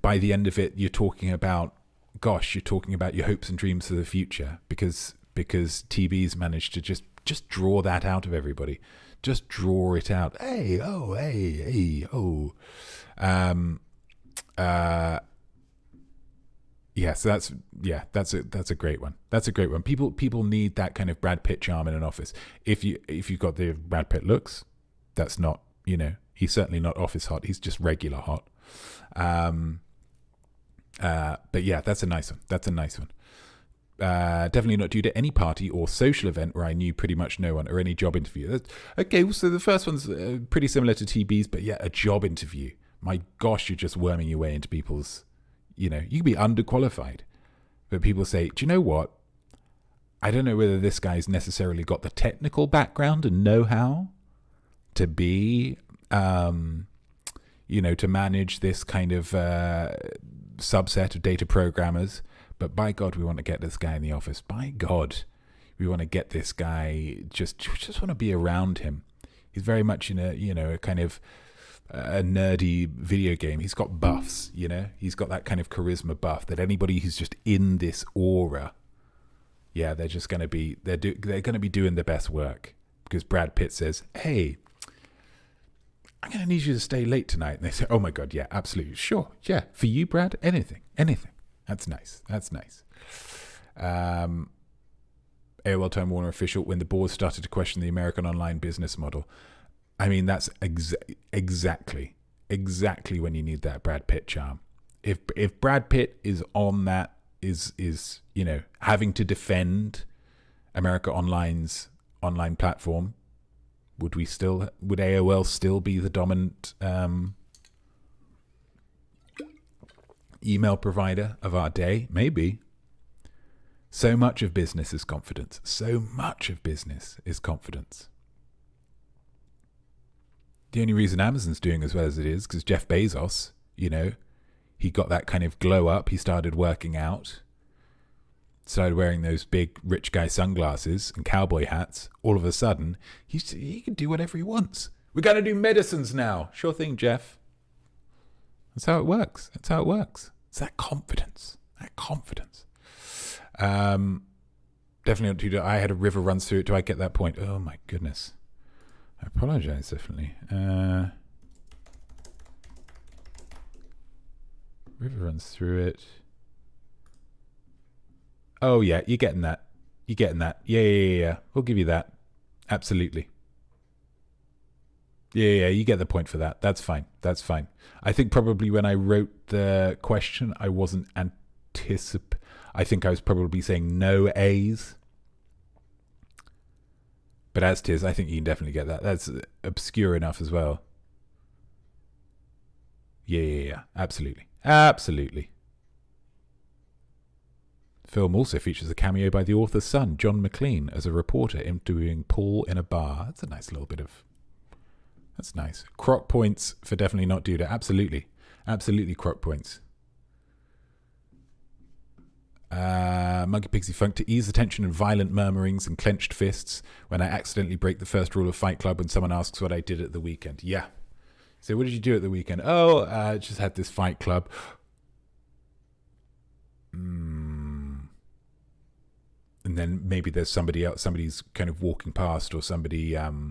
By the end of it, you're talking about your hopes and dreams for the future, because TV's managed to just draw that out of everybody. Just draw it out. Hey, oh, hey, oh. Yeah, so that's a great one. That's a great one. People need that kind of Brad Pitt charm in an office. If you've got the Brad Pitt looks, that's not, he's certainly not office hot. He's just regular hot. But yeah, that's a nice one. Definitely not due to any party or social event where I knew pretty much no one, or any job interview. Okay, so the first one's pretty similar to TB's, but yeah, a job interview. My gosh, you're just worming your way into people's, you can be underqualified, but people say, do you know what? I don't know whether this guy's necessarily got the technical background and know-how to be, to manage this kind of subset of data programmers. But by God, we want to get this guy in the office. By God, we want to get this guy, just want to be around him. He's very much in a kind of a nerdy video game. He's got buffs, He's got that kind of charisma buff that anybody who's just in this aura, yeah, they're just going to be, they're going to be doing the best work. Because Brad Pitt says, hey, I'm going to need you to stay late tonight. And they say, oh my God, yeah, absolutely. Sure. Yeah. For you, Brad, anything. That's nice. AOL Time Warner official, when the board started to question the American online business model. I mean, that's exactly when you need that Brad Pitt charm. If Brad Pitt is on that, is having to defend America Online's online platform, would AOL still be the dominant email provider of our day? Maybe. So much of business is confidence. The only reason Amazon's doing as well as it is because Jeff Bezos, he got that kind of glow up. He started working out, started wearing those big rich guy sunglasses and cowboy hats. All of a sudden, he can do whatever he wants. We're going to do medicines now. Sure thing, Jeff. That's how it works. It's that confidence. Definitely not too. I had a river runs through it. Do I get that point? Oh my goodness. I apologize, definitely. River runs through it. Oh yeah, you're getting that. Yeah. We'll give you that. Absolutely. Yeah, you get the point for that. That's fine. I think probably when I wrote the question, I wasn't I think I was probably saying no A's. But as it is, I think you can definitely get that. That's obscure enough as well. Yeah. Absolutely. Film also features a cameo by the author's son, John McLean, as a reporter interviewing Paul in a bar. That's a nice little bit of... That's nice. Croc points for definitely not Duda. Absolutely croc points. Monkey Pixie Funk, to ease the tension and violent murmurings and clenched fists when I accidentally break the first rule of Fight Club when someone asks what I did at the weekend. Yeah. So what did you do at the weekend? Oh, I just had this Fight Club. And then maybe there's somebody else, somebody's kind of walking past, or somebody, they're,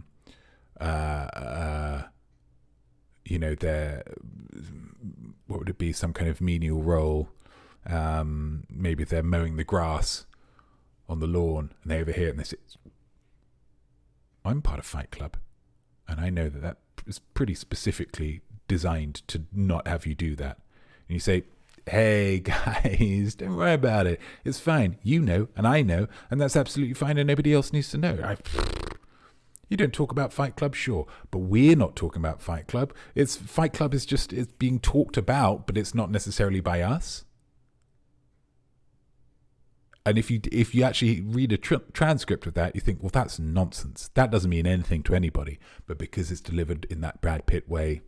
what would it be? Some kind of menial role. Maybe they're mowing the grass on the lawn and they overhear it and they say, I'm part of Fight Club. And I know that is pretty specifically designed to not have you do that. And you say, hey guys, don't worry about it. It's fine. You know, and I know, and that's absolutely fine, and nobody else needs to know. You don't talk about Fight Club, sure, but we're not talking about Fight Club. Fight Club is being talked about, but it's not necessarily by us. And if you actually read a transcript of that, you think, well, that's nonsense. That doesn't mean anything to anybody. But because it's delivered in that Brad Pitt way,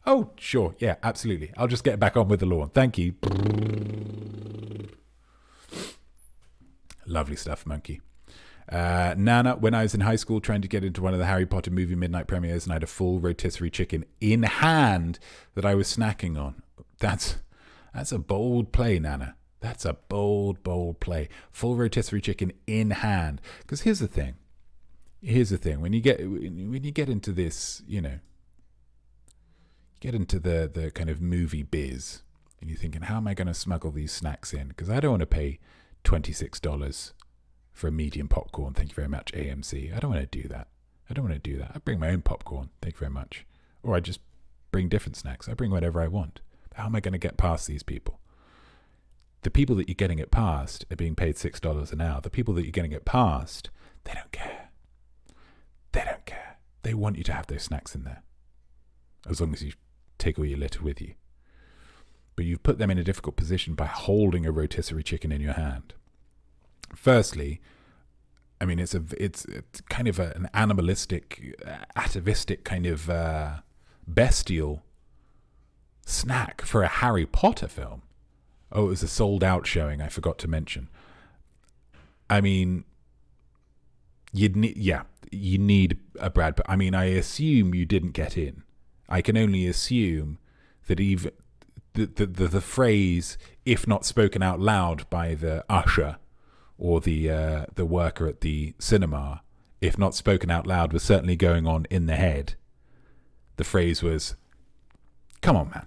oh, sure, yeah, absolutely. I'll just get back on with the lawn. Thank you. Lovely stuff, Monkey. Nana, when I was in high school trying to get into one of the Harry Potter movie midnight premieres, and I had a full rotisserie chicken in hand that I was snacking on. That's a bold play, Nana. That's a bold play. Full rotisserie chicken in hand. Because here's the thing. When you get into this, get into the kind of movie biz, and you're thinking, how am I going to smuggle these snacks in? Because I don't want to pay $26 for a medium popcorn. Thank you very much, AMC. I don't want to do that. I bring my own popcorn. Thank you very much. Or I just bring different snacks. I bring whatever I want. How am I going to get past these people? The people that you're getting it past are being paid $6 an hour. The people that you're getting it past, they don't care. They want you to have those snacks in there, as long as you take all your litter with you. But you've put them in a difficult position by holding a rotisserie chicken in your hand. Firstly, I mean, it's kind of an animalistic, atavistic kind of bestial snack for a Harry Potter film. Oh, it was a sold-out showing, I forgot to mention. I mean, you need a Brad Pitt. I mean, I assume you didn't get in. I can only assume that even the phrase, if not spoken out loud by the usher or the worker at the cinema, if not spoken out loud, was certainly going on in the head. The phrase was, "Come on, man.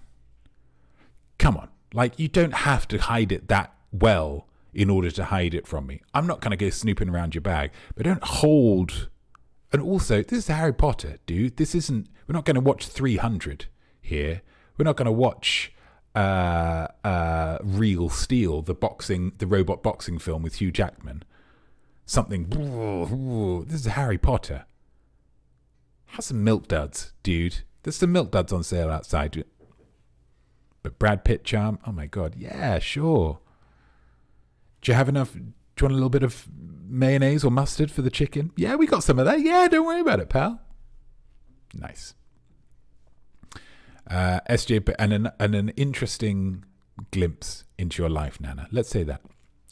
Come on. Like, you don't have to hide it that well in order to hide it from me. I'm not going to go snooping around your bag, but don't hold." And also, this is Harry Potter, dude. This isn't, we're not going to watch 300 here. We're not going to watch Real Steel, the robot boxing film with Hugh Jackman. This is Harry Potter. Have some Milk Duds, dude. There's some Milk Duds on sale outside. But Brad Pitt charm, oh my God, yeah, sure. Do you have enough? Do you want a little bit of mayonnaise or mustard for the chicken? Yeah, we got some of that. Yeah, don't worry about it, pal. Nice. SJ, and an interesting glimpse into your life, Nana. Let's say that.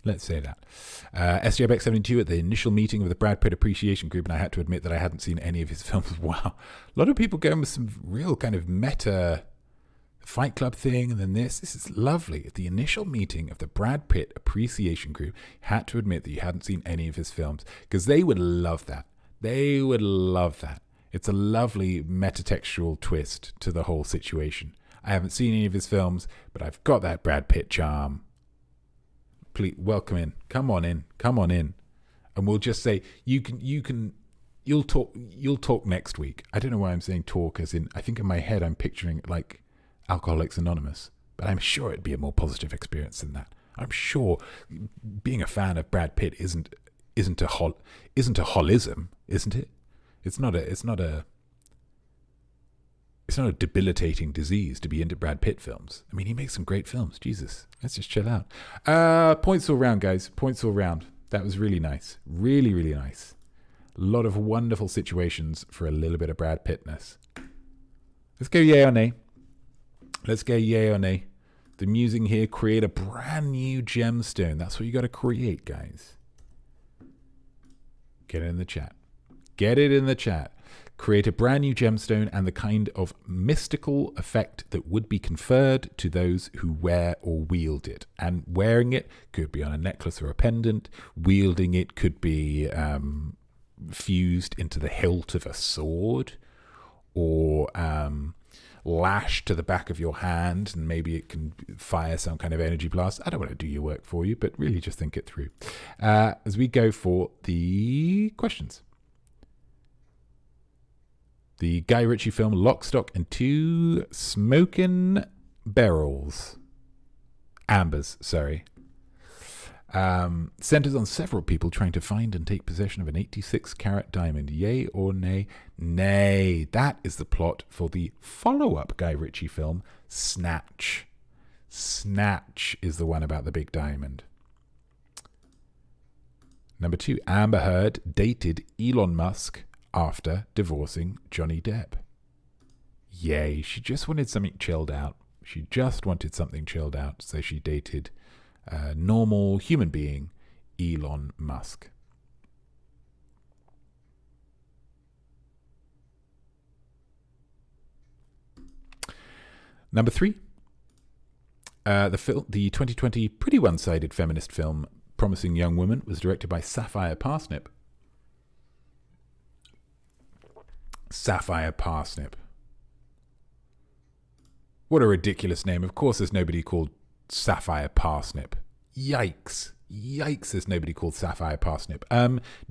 SJBX72 at the initial meeting of the Brad Pitt Appreciation Group, and I had to admit that I hadn't seen any of his films. Wow. A lot of people going with some real kind of meta Fight Club thing, and then this is lovely. At the initial meeting of the Brad Pitt Appreciation Group, had to admit that you hadn't seen any of his films, because they would love that. It's a lovely metatextual twist to the whole situation. I haven't seen any of his films, but I've got that Brad Pitt charm. Please welcome in. Come on in, and we'll just say you'll talk next week. I don't know why I'm saying talk, as in, I think in my head I'm picturing it like Alcoholics Anonymous, but I'm sure it'd be a more positive experience than that. I'm sure being a fan of Brad Pitt isn't a holism, isn't it? It's not a debilitating disease to be into Brad Pitt films. I mean, he makes some great films. Jesus, let's just chill out. Points all round, guys. Points all round. That was really nice. Really, really nice. A lot of wonderful situations for a little bit of Brad Pittness. Let's go yay or nay. The musing here, create a brand new gemstone. That's what you got to create, guys. Get it in the chat. Create a brand new gemstone and the kind of mystical effect that would be conferred to those who wear or wield it. And wearing it could be on a necklace or a pendant. Wielding it could be fused into the hilt of a sword, or lashed to the back of your hand, and maybe it can fire some kind of energy blast. I don't want to do your work for you, but really just think it through. As we go for the questions. The Guy Ritchie film Lock, Stock and Two Smoking Barrels. Ambers, sorry. Centers on several people trying to find and take possession of an 86-carat diamond. Yay or nay? Nay. That is the plot for the follow-up Guy Ritchie film, Snatch. Snatch is the one about the big diamond. Number 2, Amber Heard dated Elon Musk after divorcing Johnny Depp. Yay, she just wanted something chilled out. So she dated a normal human being, Elon Musk. Number 3, the 2020 pretty one-sided feminist film Promising Young Woman was directed by Sapphire Parsnip. Sapphire Parsnip. What a ridiculous name. Of course there's nobody called Sapphire Parsnip. Yikes. There's nobody called Sapphire Parsnip.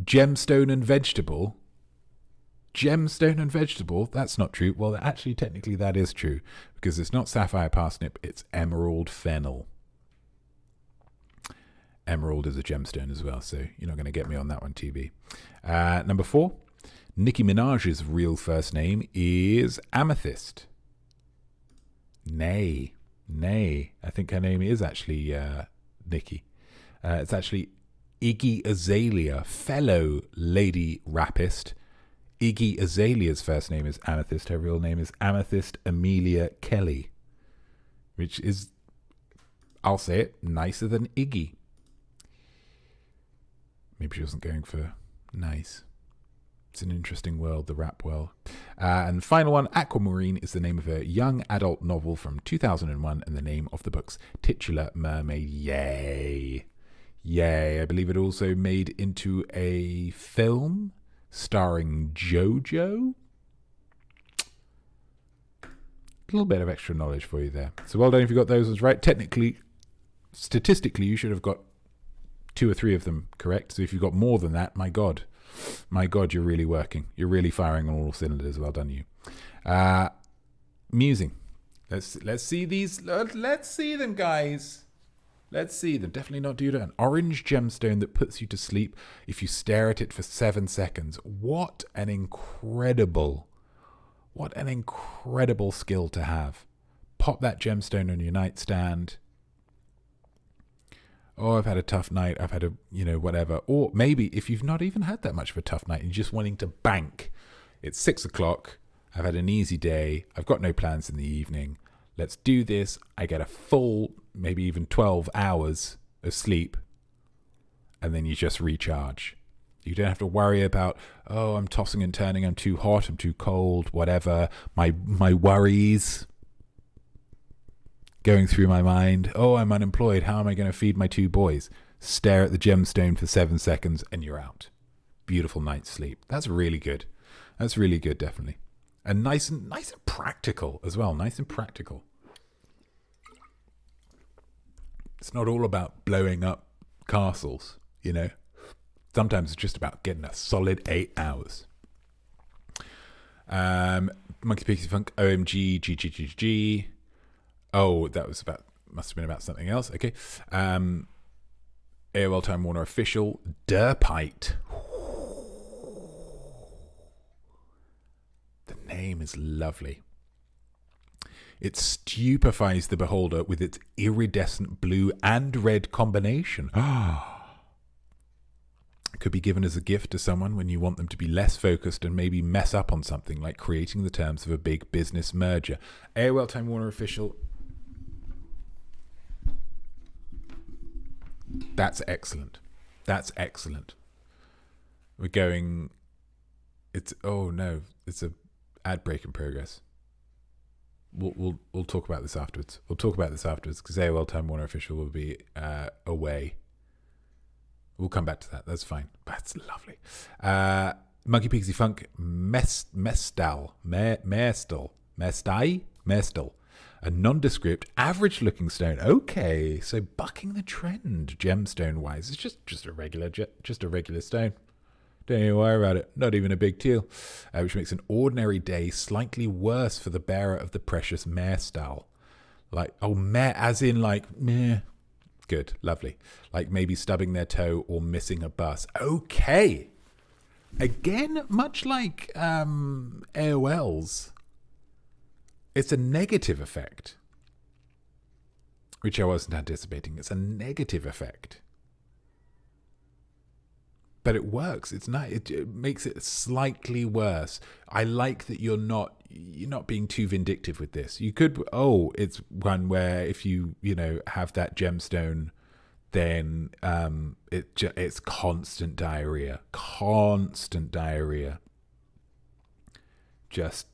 Gemstone and Vegetable. Gemstone and Vegetable? That's not true. Well, actually, technically that is true, because it's not Sapphire Parsnip, it's Emerald Fennel. Emerald is a gemstone as well, so you're not going to get me on that one, TB. Number 4, Nicki Minaj's real first name is Amethyst. Nay. I think her name is actually Nicki. It's actually Iggy Azalea, fellow lady rappist. Iggy Azalea's first name is Amethyst. Her real name is Amethyst Amelia Kelly, which is, I'll say it, nicer than Iggy. Maybe she wasn't going for nice. It's an interesting world, the rap world. And the final one, Aquamarine, is the name of a young adult novel from 2001 and the name of the book's titular mermaid. Yay. I believe it also made into a film starring JoJo. A little bit of extra knowledge for you there. So well done if you got those ones right. Technically, statistically, you should have got 2 or 3 of them correct. So if you've got more than that, my God, you're really working. You're really firing on all cylinders. Well done, you. Musing. Let's see these. Let's see them, guys. Let's see them. Definitely not do that. An orange gemstone that puts you to sleep if you stare at it for 7 seconds. What an incredible skill to have. Pop that gemstone on your nightstand. Oh, I've had a tough night. I've had whatever. Or maybe if you've not even had that much of a tough night and you're just wanting to bank. It's 6 o'clock. I've had an easy day. I've got no plans in the evening. Let's do this. I get a full, maybe even 12 hours of sleep. And then you just recharge. You don't have to worry about, oh, I'm tossing and turning. I'm too hot. I'm too cold. Whatever. My worries going through my mind. Oh, I'm unemployed. How am I going to feed my 2 boys? Stare at the gemstone for 7 seconds and you're out. Beautiful night's sleep. That's really good. That's really good, definitely. And nice and practical as well. Nice and practical. It's not all about blowing up castles, you know. Sometimes it's just about getting a solid 8 hours. Monkey Pixie Funk, OMG, GGGG. Oh, that was must have been about something else. Okay. AOL Time Warner Official, Derpite. The name is lovely. It stupefies the beholder with its iridescent blue and red combination. It could be given as a gift to someone when you want them to be less focused and maybe mess up on something like creating the terms of a big business merger. AOL Time Warner Official. That's excellent. That's excellent. We're going... It's... Oh, no. It's a ad break in progress. We'll talk about this afterwards. We'll talk about this afterwards because AOL Time Warner Official will be away. We'll come back to that. That's fine. That's lovely. Monkey Pixie Funk, Mestal. A nondescript, average-looking stone. Okay, so bucking the trend, gemstone-wise. It's just a regular stone. Don't even worry about it. Not even a big deal. Which makes an ordinary day slightly worse for the bearer of the precious Mestal. Like, meh, as in like, meh. Good, lovely. Like maybe stubbing their toe or missing a bus. Okay. Again, much like AOL's, it's a negative effect, which I wasn't anticipating. It's a negative effect. but it works. It's not. It makes it slightly worse. I like that you're not being too vindictive with this. You could. Oh, it's one where if you have that gemstone, then it's constant diarrhea. Just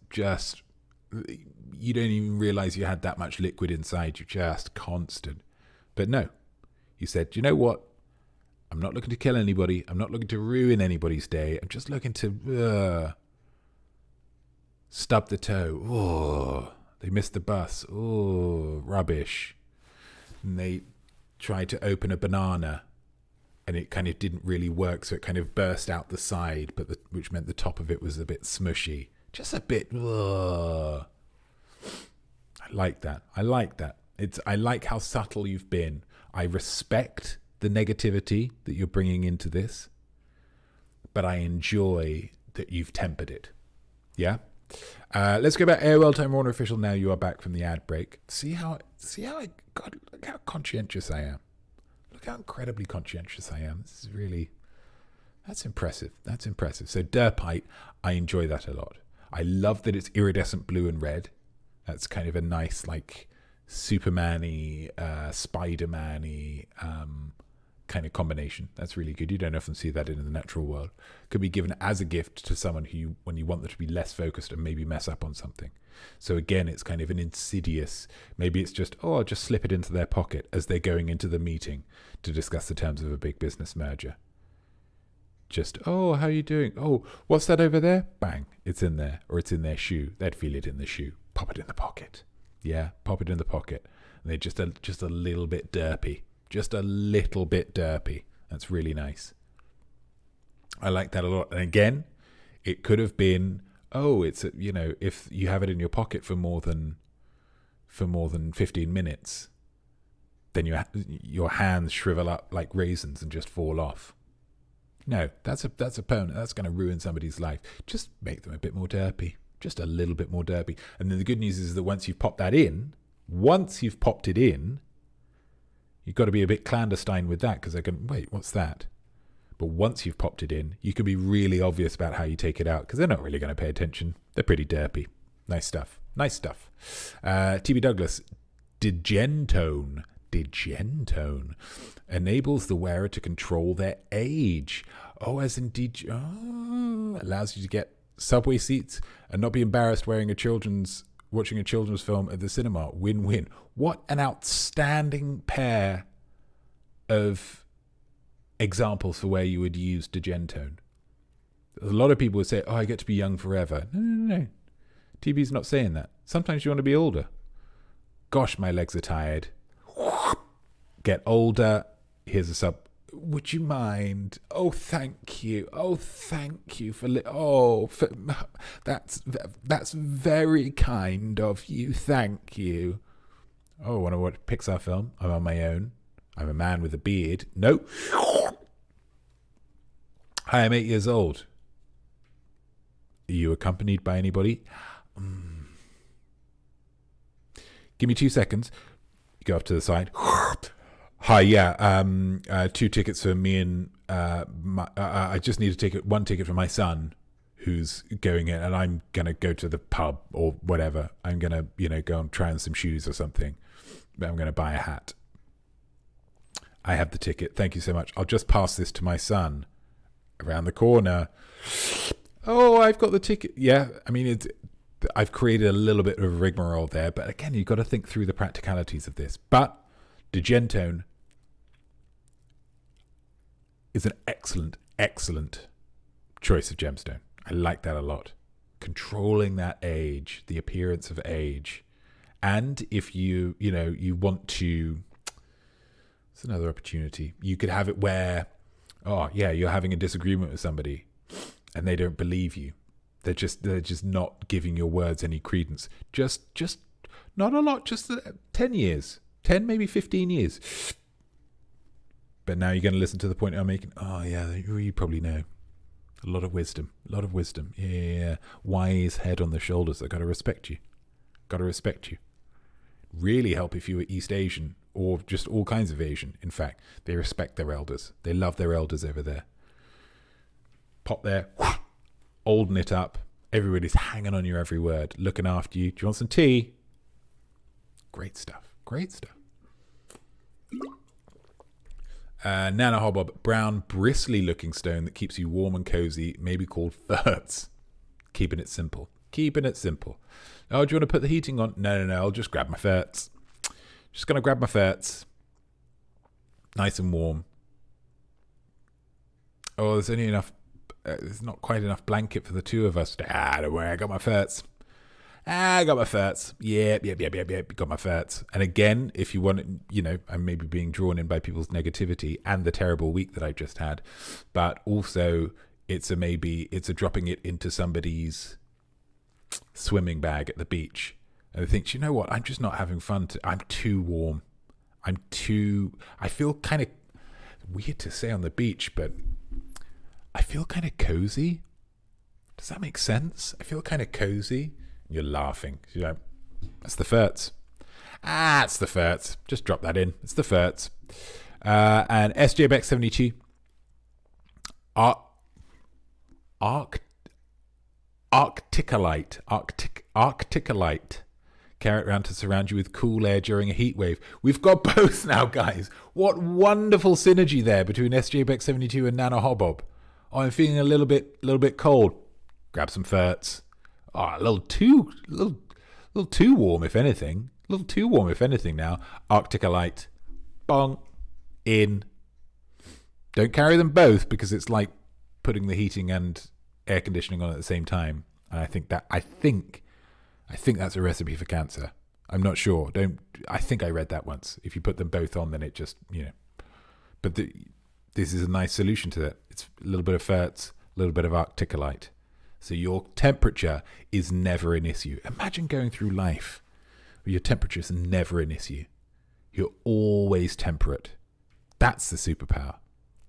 you don't even realize you had that much liquid inside you. Just constant. But no, you said, you know what? I'm not looking to kill anybody. I'm not looking to ruin anybody's day. I'm just looking to stub the toe. Oh, they missed the bus. Oh, rubbish. And they tried to open a banana, and it kind of didn't really work, so it kind of burst out the side, which meant the top of it was a bit smushy. Just a bit. I like that. I like how subtle you've been. I respect the negativity that you're bringing into this, but I enjoy that you've tempered it. Yeah? Let's go back. AOL Time Warner Official. Now you are back from the ad break. See how God, look how conscientious I am. Look how incredibly conscientious I am. This is really, that's impressive. So Derpite, I enjoy that a lot. I love that it's iridescent blue and red. That's kind of a nice, like, Superman-y, Spider-Man-y kind of combination. That's really good. You don't often see that in the natural world. Could be given as a gift to someone when you want them to be less focused and maybe mess up on something. So again, it's kind of an insidious, maybe it's just, I'll just slip it into their pocket as they're going into the meeting to discuss the terms of a big business merger. Just, how are you doing? Oh, what's that over there? Bang, it's in there. Or it's in their shoe. They'd feel it in the shoe. Pop it in the pocket. Yeah, pop it in the pocket. And they're just a little bit derpy. Just a little bit derpy. That's really nice. I like that a lot. And again, it could have been, it's if you have it in your pocket for more than 15 minutes, then your hands shrivel up like raisins and just fall off. No, that's a opponent. That's going to ruin somebody's life. Just make them a bit more derpy. Just a little bit more derpy. And then the good news is that once you've popped it in, you've got to be a bit clandestine with that, because they're going, wait, what's that? But once you've popped it in, you can be really obvious about how you take it out, because they're not really going to pay attention. They're pretty derpy. Nice stuff. TB Douglas, Digentone enables the wearer to control their age. Allows you to get subway seats and not be embarrassed watching a children's film at the cinema. Win-win. What an outstanding pair of examples for where you would use Digentone. A lot of people would say, I get to be young forever. No. TB's not saying that. Sometimes you want to be older. Gosh, my legs are tired. Get older. Here's a sub. Would you mind? Oh, thank you. That's very kind of you. Thank you. Oh, want to watch a Pixar film? I'm on my own. I'm a man with a beard. No. Hi, I'm 8 years old. Are you accompanied by anybody? Give me 2 seconds. You go off to the side. Hi, yeah. 2 tickets for me and I just need one ticket for my son, who's going in, and I'm gonna go to the pub or whatever. I'm gonna, go and try on some shoes or something. I'm gonna buy a hat. I have the ticket. Thank you so much. I'll just pass this to my son. Around the corner. Oh, I've got the ticket. Yeah, I mean, I've created a little bit of rigmarole there, but again, you've got to think through the practicalities of this. But Digentone is an excellent choice of gemstone. I like that a lot. Controlling that age, the appearance of age. And if you want to, it's another opportunity. You could have it where, you're having a disagreement with somebody and they don't believe you. They're just not giving your words any credence. Just not a lot, just 10 years. 10, maybe 15 years. But now you're going to listen to the point I'm making. Oh, yeah, you probably know. A lot of wisdom. Yeah. Wise head on the shoulders. I've got to respect you. Really help if you were East Asian or just all kinds of Asian. In fact, they respect their elders. They love their elders over there. pop there, holding it up. Everybody's hanging on your every word, looking after you. Do you want some tea? Great stuff. Great stuff. Nana Hobbob, brown, bristly-looking stone that keeps you warm and cozy, maybe called ferts. Keeping it simple. Keeping it simple. Oh, do you want to put the heating on? No. I'll just grab my ferts. Just going to grab my ferts. Nice and warm. Oh, there's only enough... there's not quite enough blanket for the two of us. Don't worry, I got my ferts. I got my ferts. Yep. Got my ferts. And again, if you want, I'm maybe being drawn in by people's negativity and the terrible week that I just had, but also it's a dropping it into somebody's swimming bag at the beach. And they think, you know what? I'm just not having fun. I'm too warm. I feel kind of weird to say on the beach, but I feel kind of cozy. Does that make sense? I feel kind of cozy. You're laughing. You're like, that's the ferts. It's the ferts. Just drop that in. It's the ferts. And SJBX72. Arcticalite. Carry it around to surround you with cool air during a heat wave. We've got both now, guys. What wonderful synergy there between SJBX72 and Nana Hobbob. Oh, I'm feeling a little bit cold. Grab some ferts. Oh, a little too warm, if anything. A little too warm, if anything. Now, Arcticalite, bong, in. Don't carry them both because it's like putting the heating and air conditioning on at the same time. And I think that's a recipe for cancer. I'm not sure. I think I read that once. If you put them both on, then it just But this is a nice solution to that. It's a little bit of ferts, a little bit of Arcticalite. So your temperature is never an issue. Imagine going through life where your temperature is never an issue. You're always temperate. That's the superpower.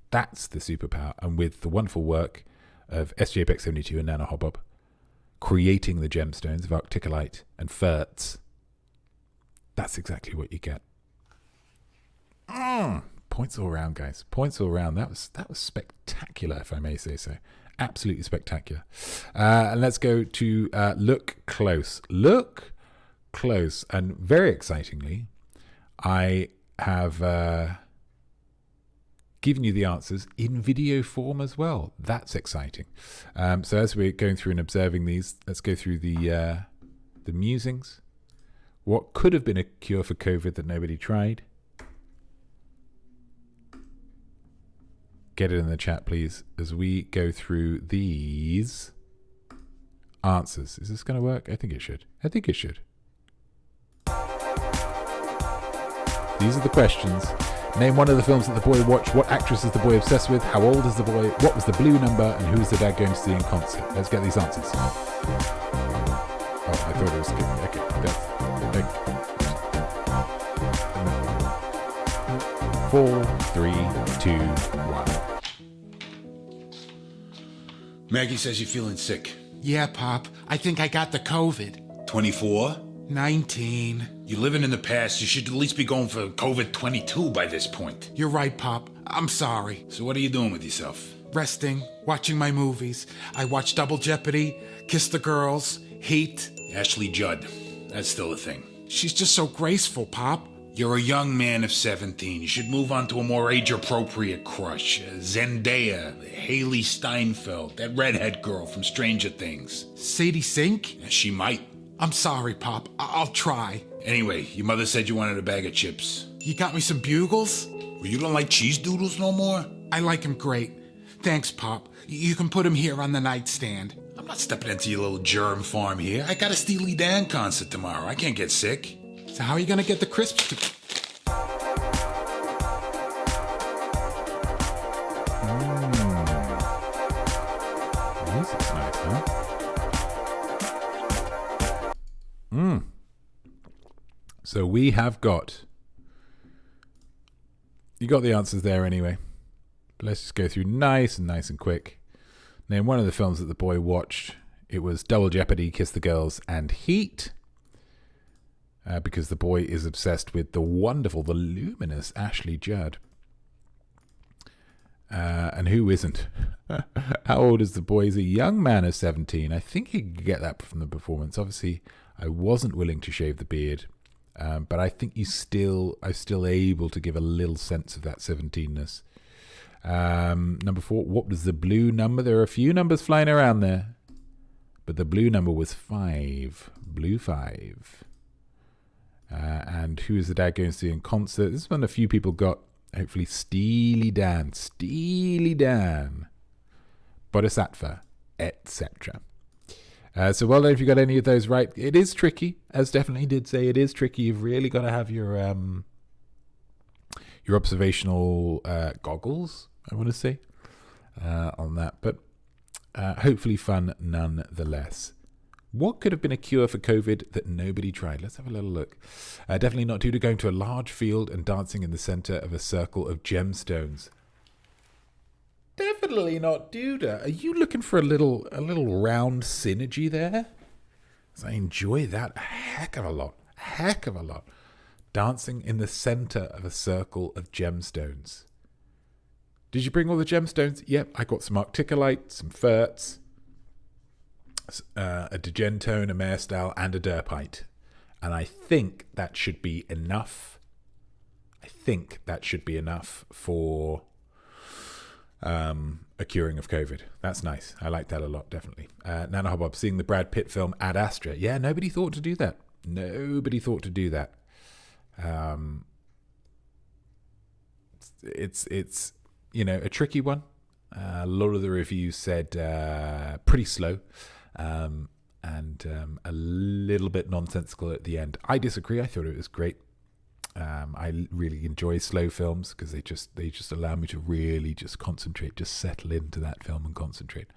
That's the superpower. And with the wonderful work of SJBX72 and Nana Hobbob, creating the gemstones of Arcticalite and ferts, that's exactly what you get. Points all around, guys. Points all around. That was spectacular, if I may say so. Absolutely spectacular. And let's go to Look Close. Look Close. And very excitingly, I have given you the answers in video form as well. That's exciting. So as we're going through and observing these, let's go through the musings. What could have been a cure for COVID that nobody tried? Get it in the chat, please, as we go through these answers. Is this going to work? I think it should. These are the questions. Name one of the films that the boy watched. What actress is the boy obsessed with? How old is the boy? What was the blue number? And who is the dad going to see in concert? Let's get these answers. Oh, I thought it was good. Okay, that's... 4, 3, 2, 1. Maggie says you're feeling sick. Yeah, Pop. I think I got the COVID. 24? 19. You're living in the past. You should at least be going for COVID-22 by this point. You're right, Pop. I'm sorry. So what are you doing with yourself? Resting, watching my movies. I watched Double Jeopardy, Kiss the Girls, Heat. Ashley Judd. That's still a thing. She's just so graceful, Pop. You're a young man of 17. You should move on to a more age-appropriate crush. Zendaya, Haley Steinfeld, that redhead girl from Stranger Things. Sadie Sink? She might. I'm sorry, Pop. I'll try. Anyway, your mother said you wanted a bag of chips. You got me some Bugles? Well, you don't like cheese doodles no more? I like 'em great. Thanks, Pop. You can put 'em here on the nightstand. I'm not stepping into your little germ farm here. I got a Steely Dan concert tomorrow. I can't get sick. So how are you going to get the crisps? Music's nice, huh? So we have got... You got the answers there anyway. But let's just go through nice and quick. Name one of the films that the boy watched. It was Double Jeopardy, Kiss the Girls, and Heat. Because the boy is obsessed with the wonderful, the luminous Ashley Judd. And who isn't? How old is the boy? He's a young man of 17. I think he could get that from the performance. Obviously, I wasn't willing to shave the beard, but I think I'm still able to give a little sense of that 17ness. Number 4, what was the blue number? There are a few numbers flying around there, but the blue number was 5. Blue 5. And who is the dad going to see in concert? This one a few people got. Hopefully Steely Dan, Bodhisattva, etc. So well done if you got any of those right. It is tricky, as definitely did say. It is tricky. You've really got to have your observational goggles, I want to say, on that. But hopefully fun nonetheless. What could have been a cure for COVID that nobody tried? Let's have a little look. Definitely not due to going to a large field and dancing in the center of a circle of gemstones. Definitely not due to. Are you looking for a little round synergy there? 'Cause I enjoy that a heck of a lot. Dancing in the center of a circle of gemstones. Did you bring all the gemstones? Yep, I got some arcticolite, some ferts, a digentone, a marestal, and a derpite. And I think that should be enough. For a curing of COVID. That's nice. I like that a lot, definitely. Nana Hobbob, seeing the Brad Pitt film Ad Astra. Yeah, nobody thought to do that. It's a tricky one. A lot of the reviews said pretty slow. And a little bit nonsensical at the end. I disagree. I thought it was great. I really enjoy slow films because they just allow me to really just concentrate, just settle into that film and concentrate.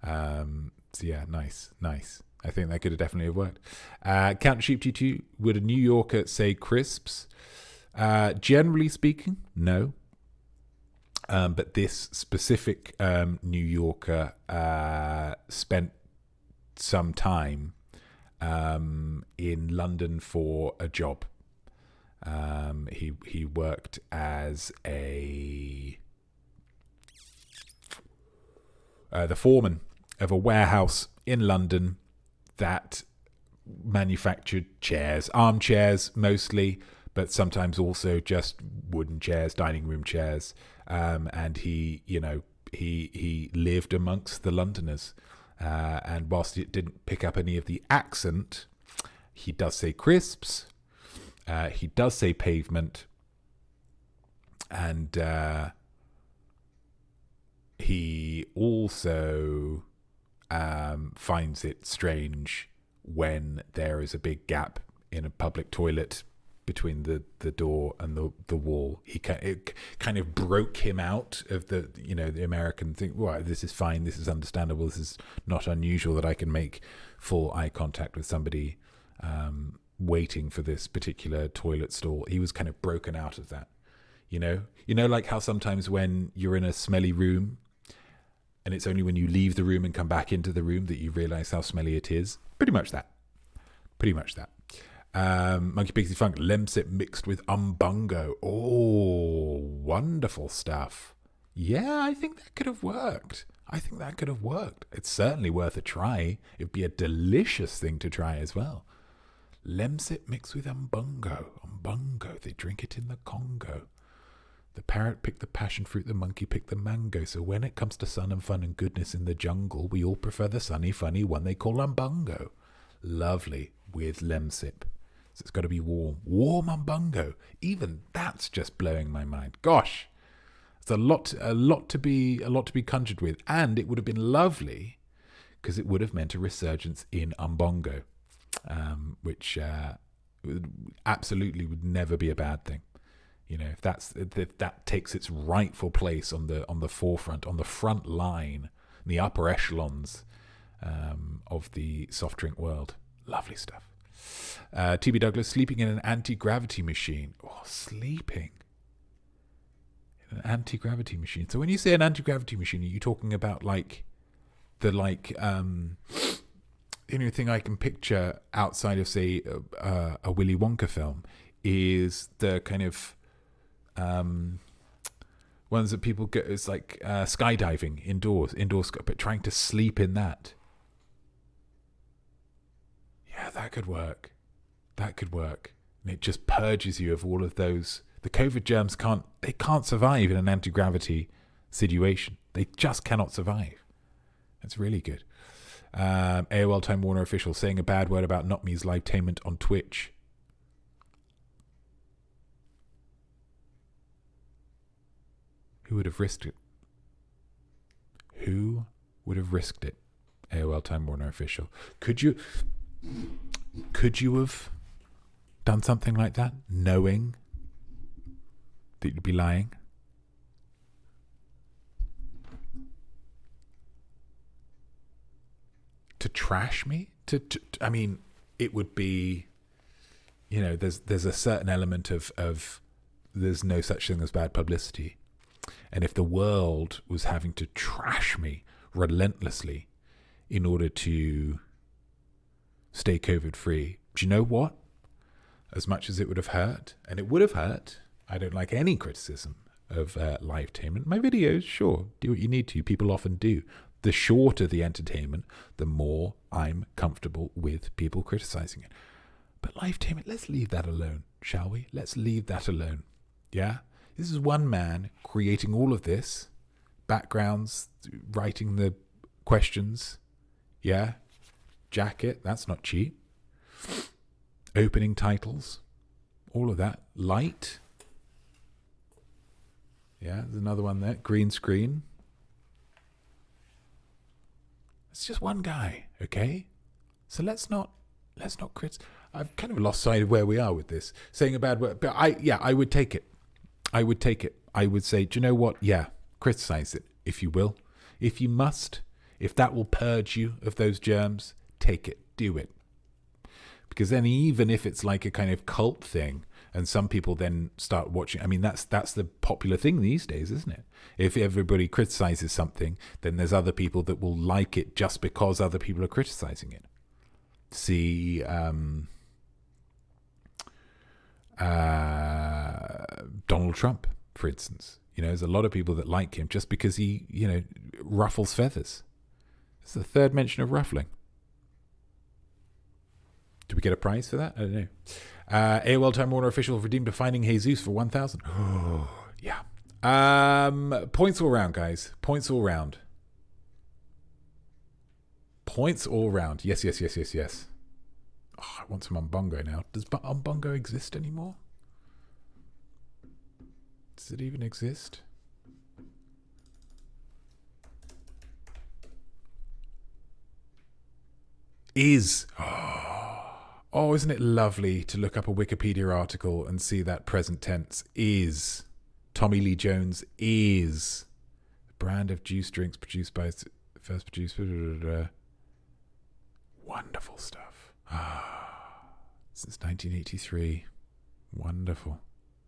So yeah, nice. I think that could have definitely have worked. Count Sheep T2, would a New Yorker say crisps? Generally speaking, no. But this specific New Yorker spent some time in London for a job. He worked as the foreman of a warehouse in London that manufactured chairs, armchairs mostly, but sometimes also just wooden chairs, dining room chairs. And he lived amongst the Londoners. And whilst it didn't pick up any of the accent, he does say crisps. He does say pavement. And he also finds it strange when there is a big gap in a public toilet between the door and the wall. It kind of broke him out of the American thing. Well, this is fine. This is understandable. This is not unusual that I can make full eye contact with somebody waiting for this particular toilet stall. He was kind of broken out of that. Like how sometimes when you're in a smelly room and it's only when you leave the room and come back into the room that you realize how smelly it is. Pretty much that. Monkey Pixie Funk, Lemsip mixed with umbungo. Oh, wonderful stuff. Yeah, I think that could have worked. It's certainly worth a try. It'd be a delicious thing to try as well. Lemsip mixed with umbungo. Umbungo, they drink it in the Congo. The parrot picked the passion fruit, the monkey picked the mango. So when it comes to sun and fun and goodness in the jungle, we all prefer the sunny, funny one they call umbungo. Lovely with Lemsip. So it's got to be warm. Warm umbungo. Even that's just blowing my mind. Gosh, it's a lot to be conjured with, and it would have been lovely because it would have meant a resurgence in umbongo, which absolutely would never be a bad thing. If that takes its rightful place on the forefront, on the front line, the upper echelons of the soft drink world. Lovely stuff. TB Douglas, sleeping in an anti-gravity machine. Oh, sleeping in an anti-gravity machine. So when you say an anti-gravity machine, are you talking about the only thing I can picture outside of, say, a Willy Wonka film is the kind of ones that people get. It's like skydiving indoors, but trying to sleep in that. Yeah, that could work. That could work. And it just purges you of all of those. The COVID germs can't survive in an anti-gravity situation. They just cannot survive. That's really good. AOL Time Warner official saying a bad word about Notme's livetainment on Twitch. Who would have risked it? Who would have risked it? AOL Time Warner official. Could you have done something like that, knowing that you'd be lying? To trash me? I mean, it would be, there's a certain element of there's no such thing as bad publicity. And if the world was having to trash me relentlessly in order to stay COVID free, do you know what? As much as it would have hurt, and it would have hurt, I don't like any criticism of livetainment. My videos, sure, do what you need to. People often do. The shorter the entertainment, the more I'm comfortable with people criticizing it. But livetainment, let's leave that alone, shall we? Let's leave that alone. Yeah? This is one man creating all of this, backgrounds, writing the questions. Yeah? Jacket, that's not cheap. Opening titles, all of that. Light. Yeah, there's another one there. Green screen. It's just one guy, okay? So let's not criticize. I've kind of lost sight of where we are with this. Saying a bad word, but I would take it. I would take it. I would say, do you know what? Yeah, criticize it, if you will. If you must, if that will purge you of those germs, take it. Do it. Because then even if it's like a kind of cult thing, and some people then start watching, I mean, that's the popular thing these days, isn't it? If everybody criticizes something, then there's other people that will like it just because other people are criticizing it. See, Donald Trump, for instance. There's a lot of people that like him just because he, ruffles feathers. It's the third mention of ruffling. Do we get a prize for that? I don't know. AOL Time Warner official redeemed a Finding Jesus for 1,000. Oh, yeah. Points all round, guys. Points all round. Points all round. Yes. Oh, I want some Umbongo now. Does Umbongo exist anymore? Does it even exist? Is. Oh, isn't it lovely to look up a Wikipedia article and see that present tense is. Tommy Lee Jones is. The brand of juice drinks produced by first produced. Wonderful stuff. Since 1983. Wonderful.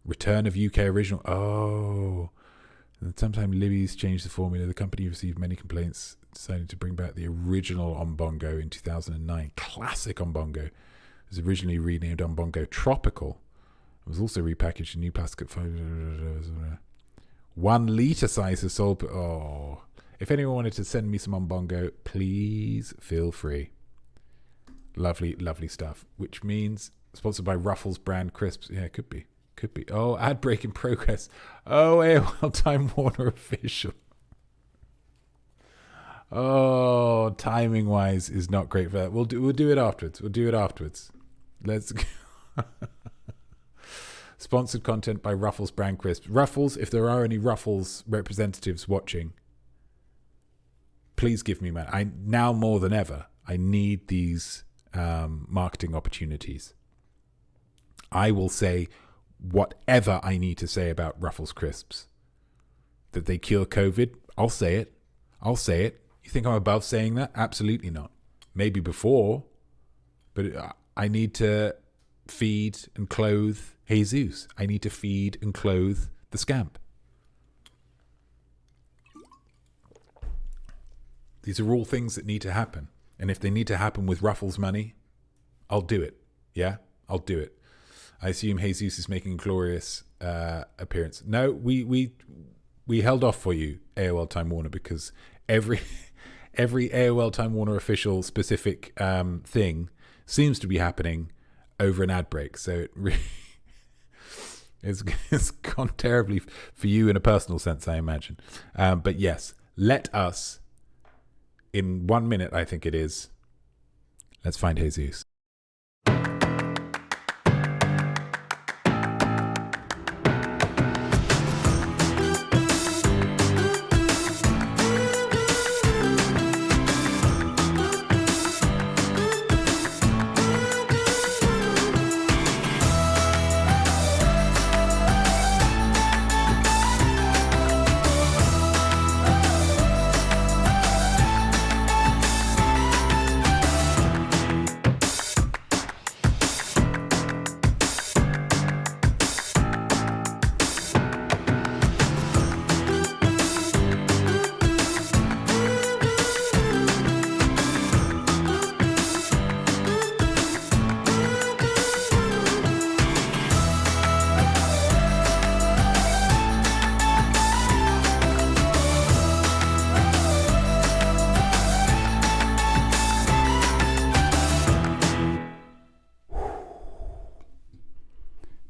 Return of UK original. Oh. And sometime Libby's changed the formula. The company received many complaints, decided to bring back the original Umbongo in 2009. Classic Umbongo. It was originally renamed Umbongo Tropical. It was also repackaged in new plastic. 1 litre size of sold. Oh. If anyone wanted to send me some Umbongo, please feel free. Lovely, lovely stuff. Which means sponsored by Ruffles brand crisps. Yeah, it could be. Could be. Oh, ad break in progress. Oh, AOL Time Warner official. Oh, timing wise is not great for that. We'll do it afterwards. Let's go. Sponsored content by Ruffles brand crisps. Ruffles, if there are any Ruffles representatives watching, please give me money. Now more than ever, I need these marketing opportunities. I will say whatever I need to say about Ruffles crisps. That they cure COVID, I'll say it. You think I'm above saying that? Absolutely not. Maybe before, but I need to feed and clothe Jesus. I need to feed and clothe the scamp. These are all things that need to happen. And if they need to happen with Ruffles money, I'll do it. Yeah, I'll do it. I assume Jesus is making a glorious appearance. No, we we held off for you, AOL Time Warner, because every AOL Time Warner official specific thing seems to be happening over an ad break. So it really it's gone terribly for you in a personal sense, I imagine. But yes, let us, in 1 minute, I think it is, let's find Jesus.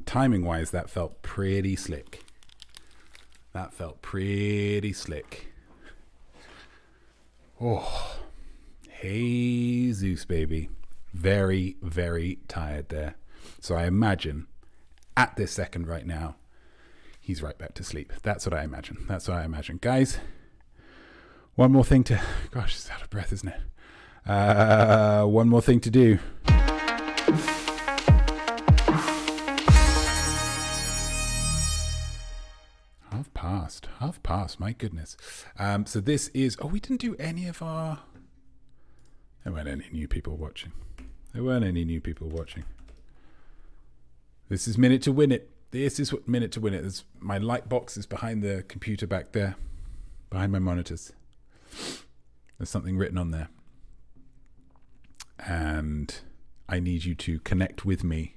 Timing-wise, that felt pretty slick. Oh, Jesus, baby. Very, very tired there. So I imagine at this second right now, he's right back to sleep. That's what I imagine. Guys, one more thing to... Gosh, it's out of breath, isn't it? One more thing to do. Half past, my goodness. So this is, we didn't do any of our, there weren't any new people watching. This is Minute to Win It. Minute to Win It. There's, my light box is behind the computer back there, behind my monitors. There's something written on there. And I need you to connect with me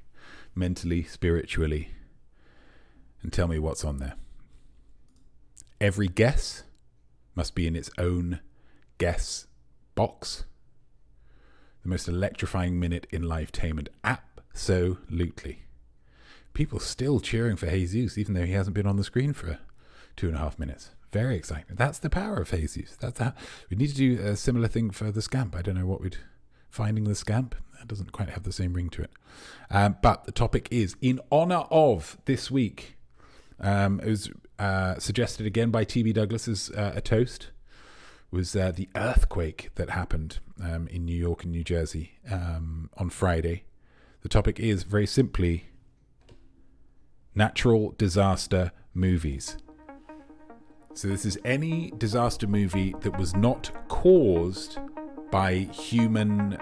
mentally, spiritually, and tell me what's on there. Every guess must be in its own guess box. The most electrifying minute in lifetainment. Absolutely. People still cheering for Jesus, even though he hasn't been on the screen for 2.5 minutes. Very exciting. That's the power of Jesus. We need to do a similar thing for the scamp. I don't know what finding the scamp. That doesn't quite have the same ring to it. But the topic is, in honor of this week, it was suggested again by TB Douglas's a toast, was the earthquake that happened in New York and New Jersey on Friday. The topic is very simply natural disaster movies. So this is any disaster movie that was not caused by human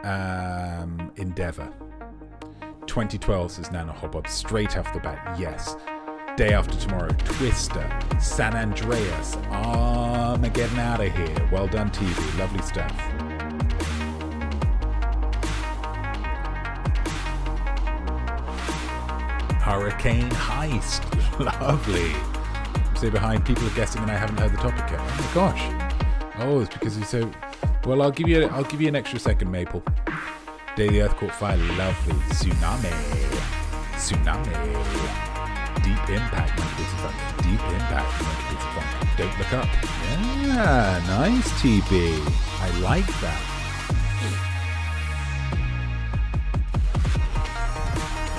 endeavor. 2012 says Nana Hobbob straight off the bat. Yes. Day After Tomorrow, Twister, San Andreas, Armageddon Out of Here. Well done, TV. Lovely stuff. Hurricane Heist. Lovely. Stay behind. People are guessing and I haven't heard the topic yet. Oh my gosh. Oh, it's because he's so... Well, I'll give you an extra second, Maple. Day the Earth Caught Fire. Lovely. Tsunami. Deep Impact, Deep Impact, Don't Look Up. Yeah, nice, TB. I like that.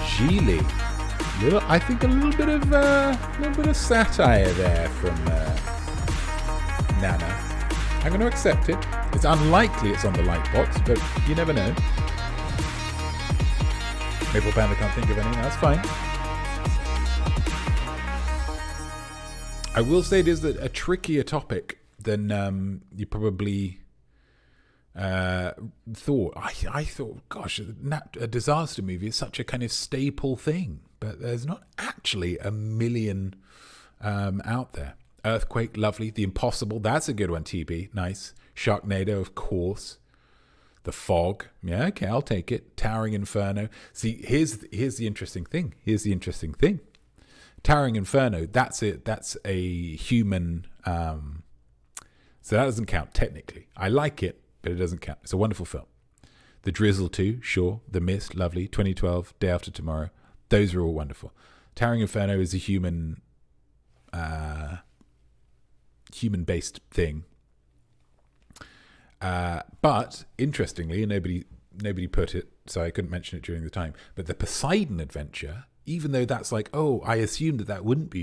Geely. I think a little bit of satire there from Nana. I'm going to accept it. It's unlikely it's on the light box, but you never know. Maple Panda can't think of any. That's fine. I will say it is a trickier topic than you probably thought. I thought, gosh, a disaster movie is such a kind of staple thing, but there's not actually a million out there. Earthquake, lovely. The Impossible, that's a good one, TB. Nice. Sharknado, of course. The Fog, yeah, okay, I'll take it. Towering Inferno. See, here's the interesting thing. Towering Inferno, that's it. That's a human. So that doesn't count technically. I like it, but it doesn't count. It's a wonderful film. The Drizzle 2, sure. The Mist, lovely. 2012, Day After Tomorrow. Those are all wonderful. Towering Inferno is a human-based thing. But interestingly, nobody put it, so I couldn't mention it during the time. But the Poseidon Adventure, even though that's like, oh, I assumed that wouldn't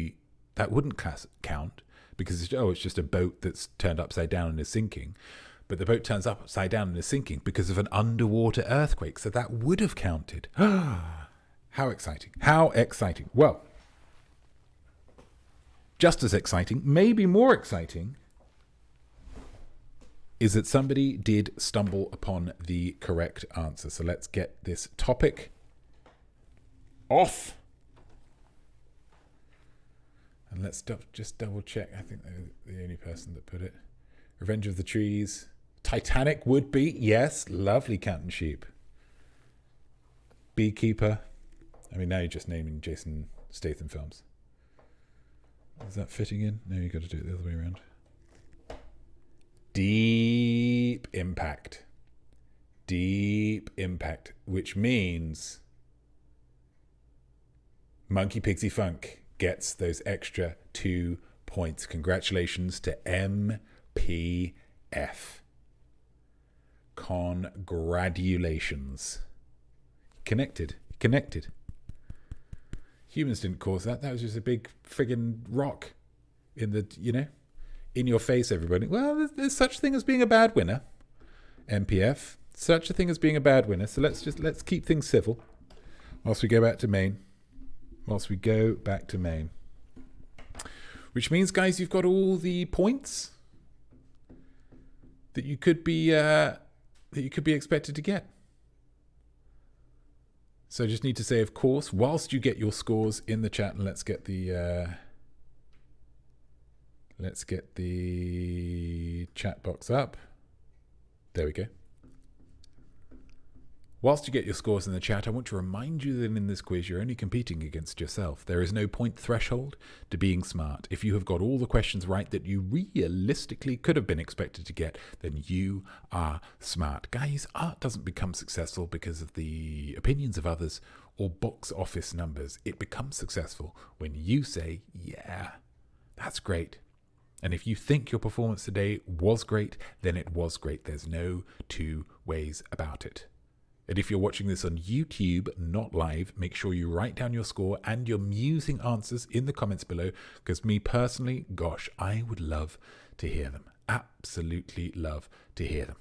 count because it's just a boat that's turned upside down and is sinking. But the boat turns upside down and is sinking because of an underwater earthquake, so that would have counted. How exciting! How exciting! Well, just as exciting, maybe more exciting, is that somebody did stumble upon the correct answer. So let's get this topic off. And let's just double check. I think they're the only person that put it. Revenge of the Trees. Titanic would be. Yes. Lovely Canton Sheep. Beekeeper. I mean, now you're just naming Jason Statham films. Is that fitting in? No, you've got to do it the other way around. Deep Impact. Deep Impact, which means Monkey Pixie Funk gets those extra 2 points. Congratulations to MPF. Congratulations. Connected. Humans didn't cause that. That was just a big friggin' rock in the, in your face, everybody. Well, there's such a thing as being a bad winner. MPF. Such a thing as being a bad winner. So let's keep things civil whilst we go back to Maine. Which means, guys, you've got all the points that you could be expected to get. So I just need to say, of course, whilst you get your scores in the chat, and let's get the chat box up. There we go. Whilst you get your scores in the chat, I want to remind you that in this quiz, you're only competing against yourself. There is no point threshold to being smart. If you have got all the questions right that you realistically could have been expected to get, then you are smart. Guys, art doesn't become successful because of the opinions of others or box office numbers. It becomes successful when you say, yeah, that's great. And if you think your performance today was great, then it was great. There's no two ways about it. And if you're watching this on YouTube, not live, make sure you write down your score and your musing answers in the comments below, because me personally, gosh, I would love to hear them. Absolutely love to hear them.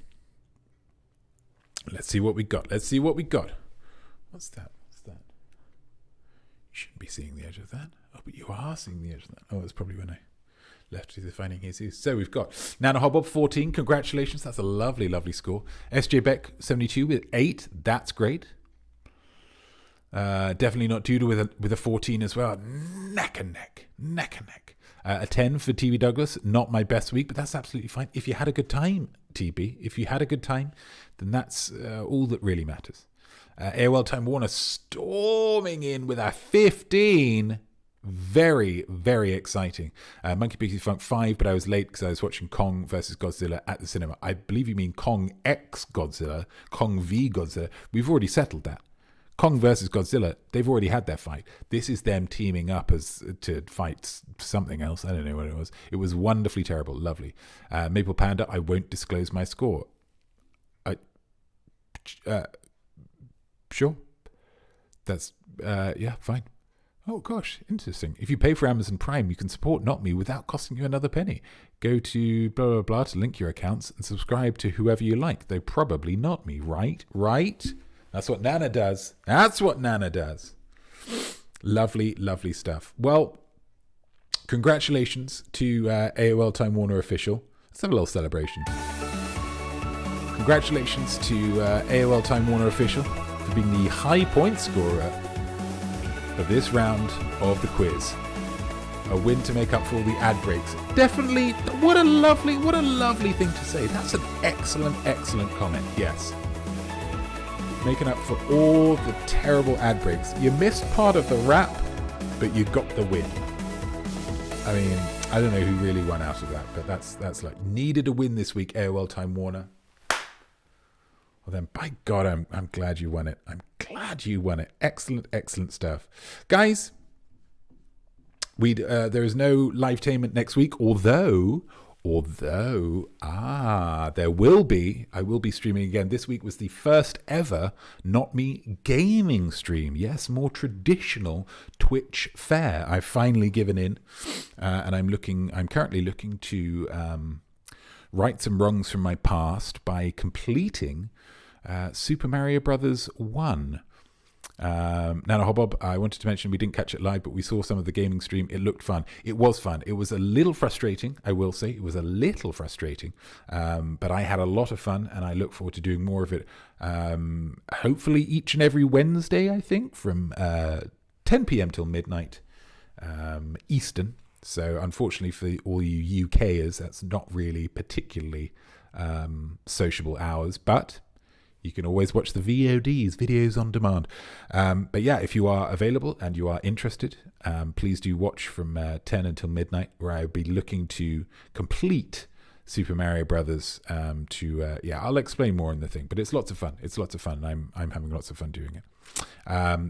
Let's see what we got. What's that? You shouldn't be seeing the edge of that. Oh, but you are seeing the edge of that. Oh, that's probably when I left to the Finding Jesus. So we've got Nana Hobbob 14. Congratulations. That's a lovely, lovely score. SJ Beck 72 with 8. That's great. Definitely not Tudor with a 14 as well. Neck and neck. A 10 for TV Douglas. Not my best week, but that's absolutely fine. If you had a good time, TB, then that's all that really matters. AOL Time Warner storming in with a 15. Very, very exciting. Monkey Pixie Funk 5, but I was late because I was watching Kong vs. Godzilla at the cinema. I believe you mean Kong X Godzilla, Kong v Godzilla. We've already settled that. Kong versus Godzilla, they've already had their fight. This is them teaming up to fight something else. I don't know what it was. It was wonderfully terrible. Lovely. Maple Panda, I won't disclose my score. Sure. That's, yeah, fine. Oh, gosh, interesting. If you pay for Amazon Prime, you can support Notme without costing you another penny. Go to blah, blah, blah to link your accounts and subscribe to whoever you like, though probably not me, right? Right? That's what Nana does. Lovely, lovely stuff. Well, congratulations to AOL Time Warner Official. Let's have a little celebration. Congratulations to AOL Time Warner Official for being the high point scorer of this round of the quiz. A win to make up for all the ad breaks. Definitely, what a lovely thing to say. That's an excellent comment, yes. Making up for all the terrible ad breaks. You missed part of the rap, but you got the win. I mean, I don't know who really won out of that, but that's like needed a win this week, AOL Time Warner. Well then, by God, I'm glad you won it. I'm glad you won it. Excellent, excellent stuff. Guys, there is no livetainment next week, although there will be. I will be streaming again. This week was the first ever Notme gaming stream. Yes, more traditional Twitch fare. I've finally given in, and I'm currently looking to right some wrongs from my past by completing Super Mario Brothers 1. Nana Hobbob, I wanted to mention we didn't catch it live, but we saw some of the gaming stream. It looked fun. It was fun. It was a little frustrating, I will say. It was a little frustrating, but I had a lot of fun, and I look forward to doing more of it. Hopefully each and every Wednesday, I think, from 10 p.m. till midnight Eastern. So unfortunately for all you UKers, that's not really particularly sociable hours, but you can always watch the VODs, videos on demand. But yeah, if you are available and you are interested, please do watch from 10 until midnight, where I'll be looking to complete Super Mario Brothers. I'll explain more in the thing, but it's lots of fun. It's lots of fun. And I'm having lots of fun doing it.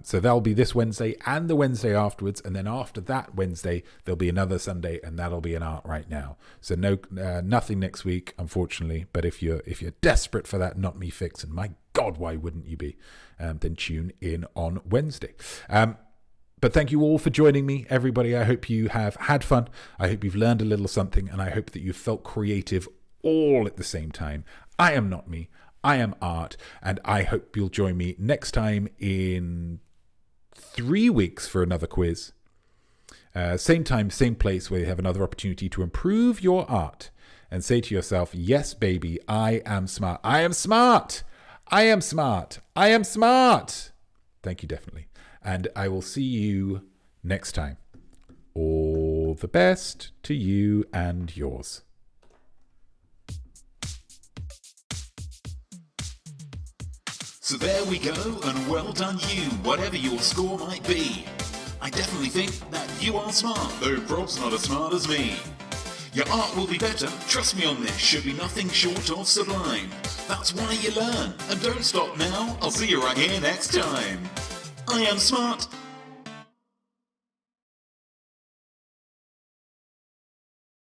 So that'll be this Wednesday and the Wednesday afterwards, and then after that Wednesday there'll be another Sunday, and that'll be an Art Right Now. So nothing next week, unfortunately. But if you're desperate for that Not Me fix, and my God, why wouldn't you be? Then tune in on Wednesday. But thank you all for joining me, everybody. I hope you have had fun. I hope you've learned a little something, and I hope that you felt creative all at the same time. I am Not Me. I am Art, and I hope you'll join me next time in 3 weeks for another quiz. Same time, same place, where you have another opportunity to improve your art and say to yourself, yes, baby, I am smart. I am smart. I am smart. I am smart. Thank you, definitely. And I will see you next time. All the best to you and yours. So there we go, and well done you, whatever your score might be. I definitely think that you are smart, though Rob's not as smart as me. Your art will be better, trust me on this, should be nothing short of sublime. That's why you learn, and don't stop now, I'll see you right here next time. I am smart,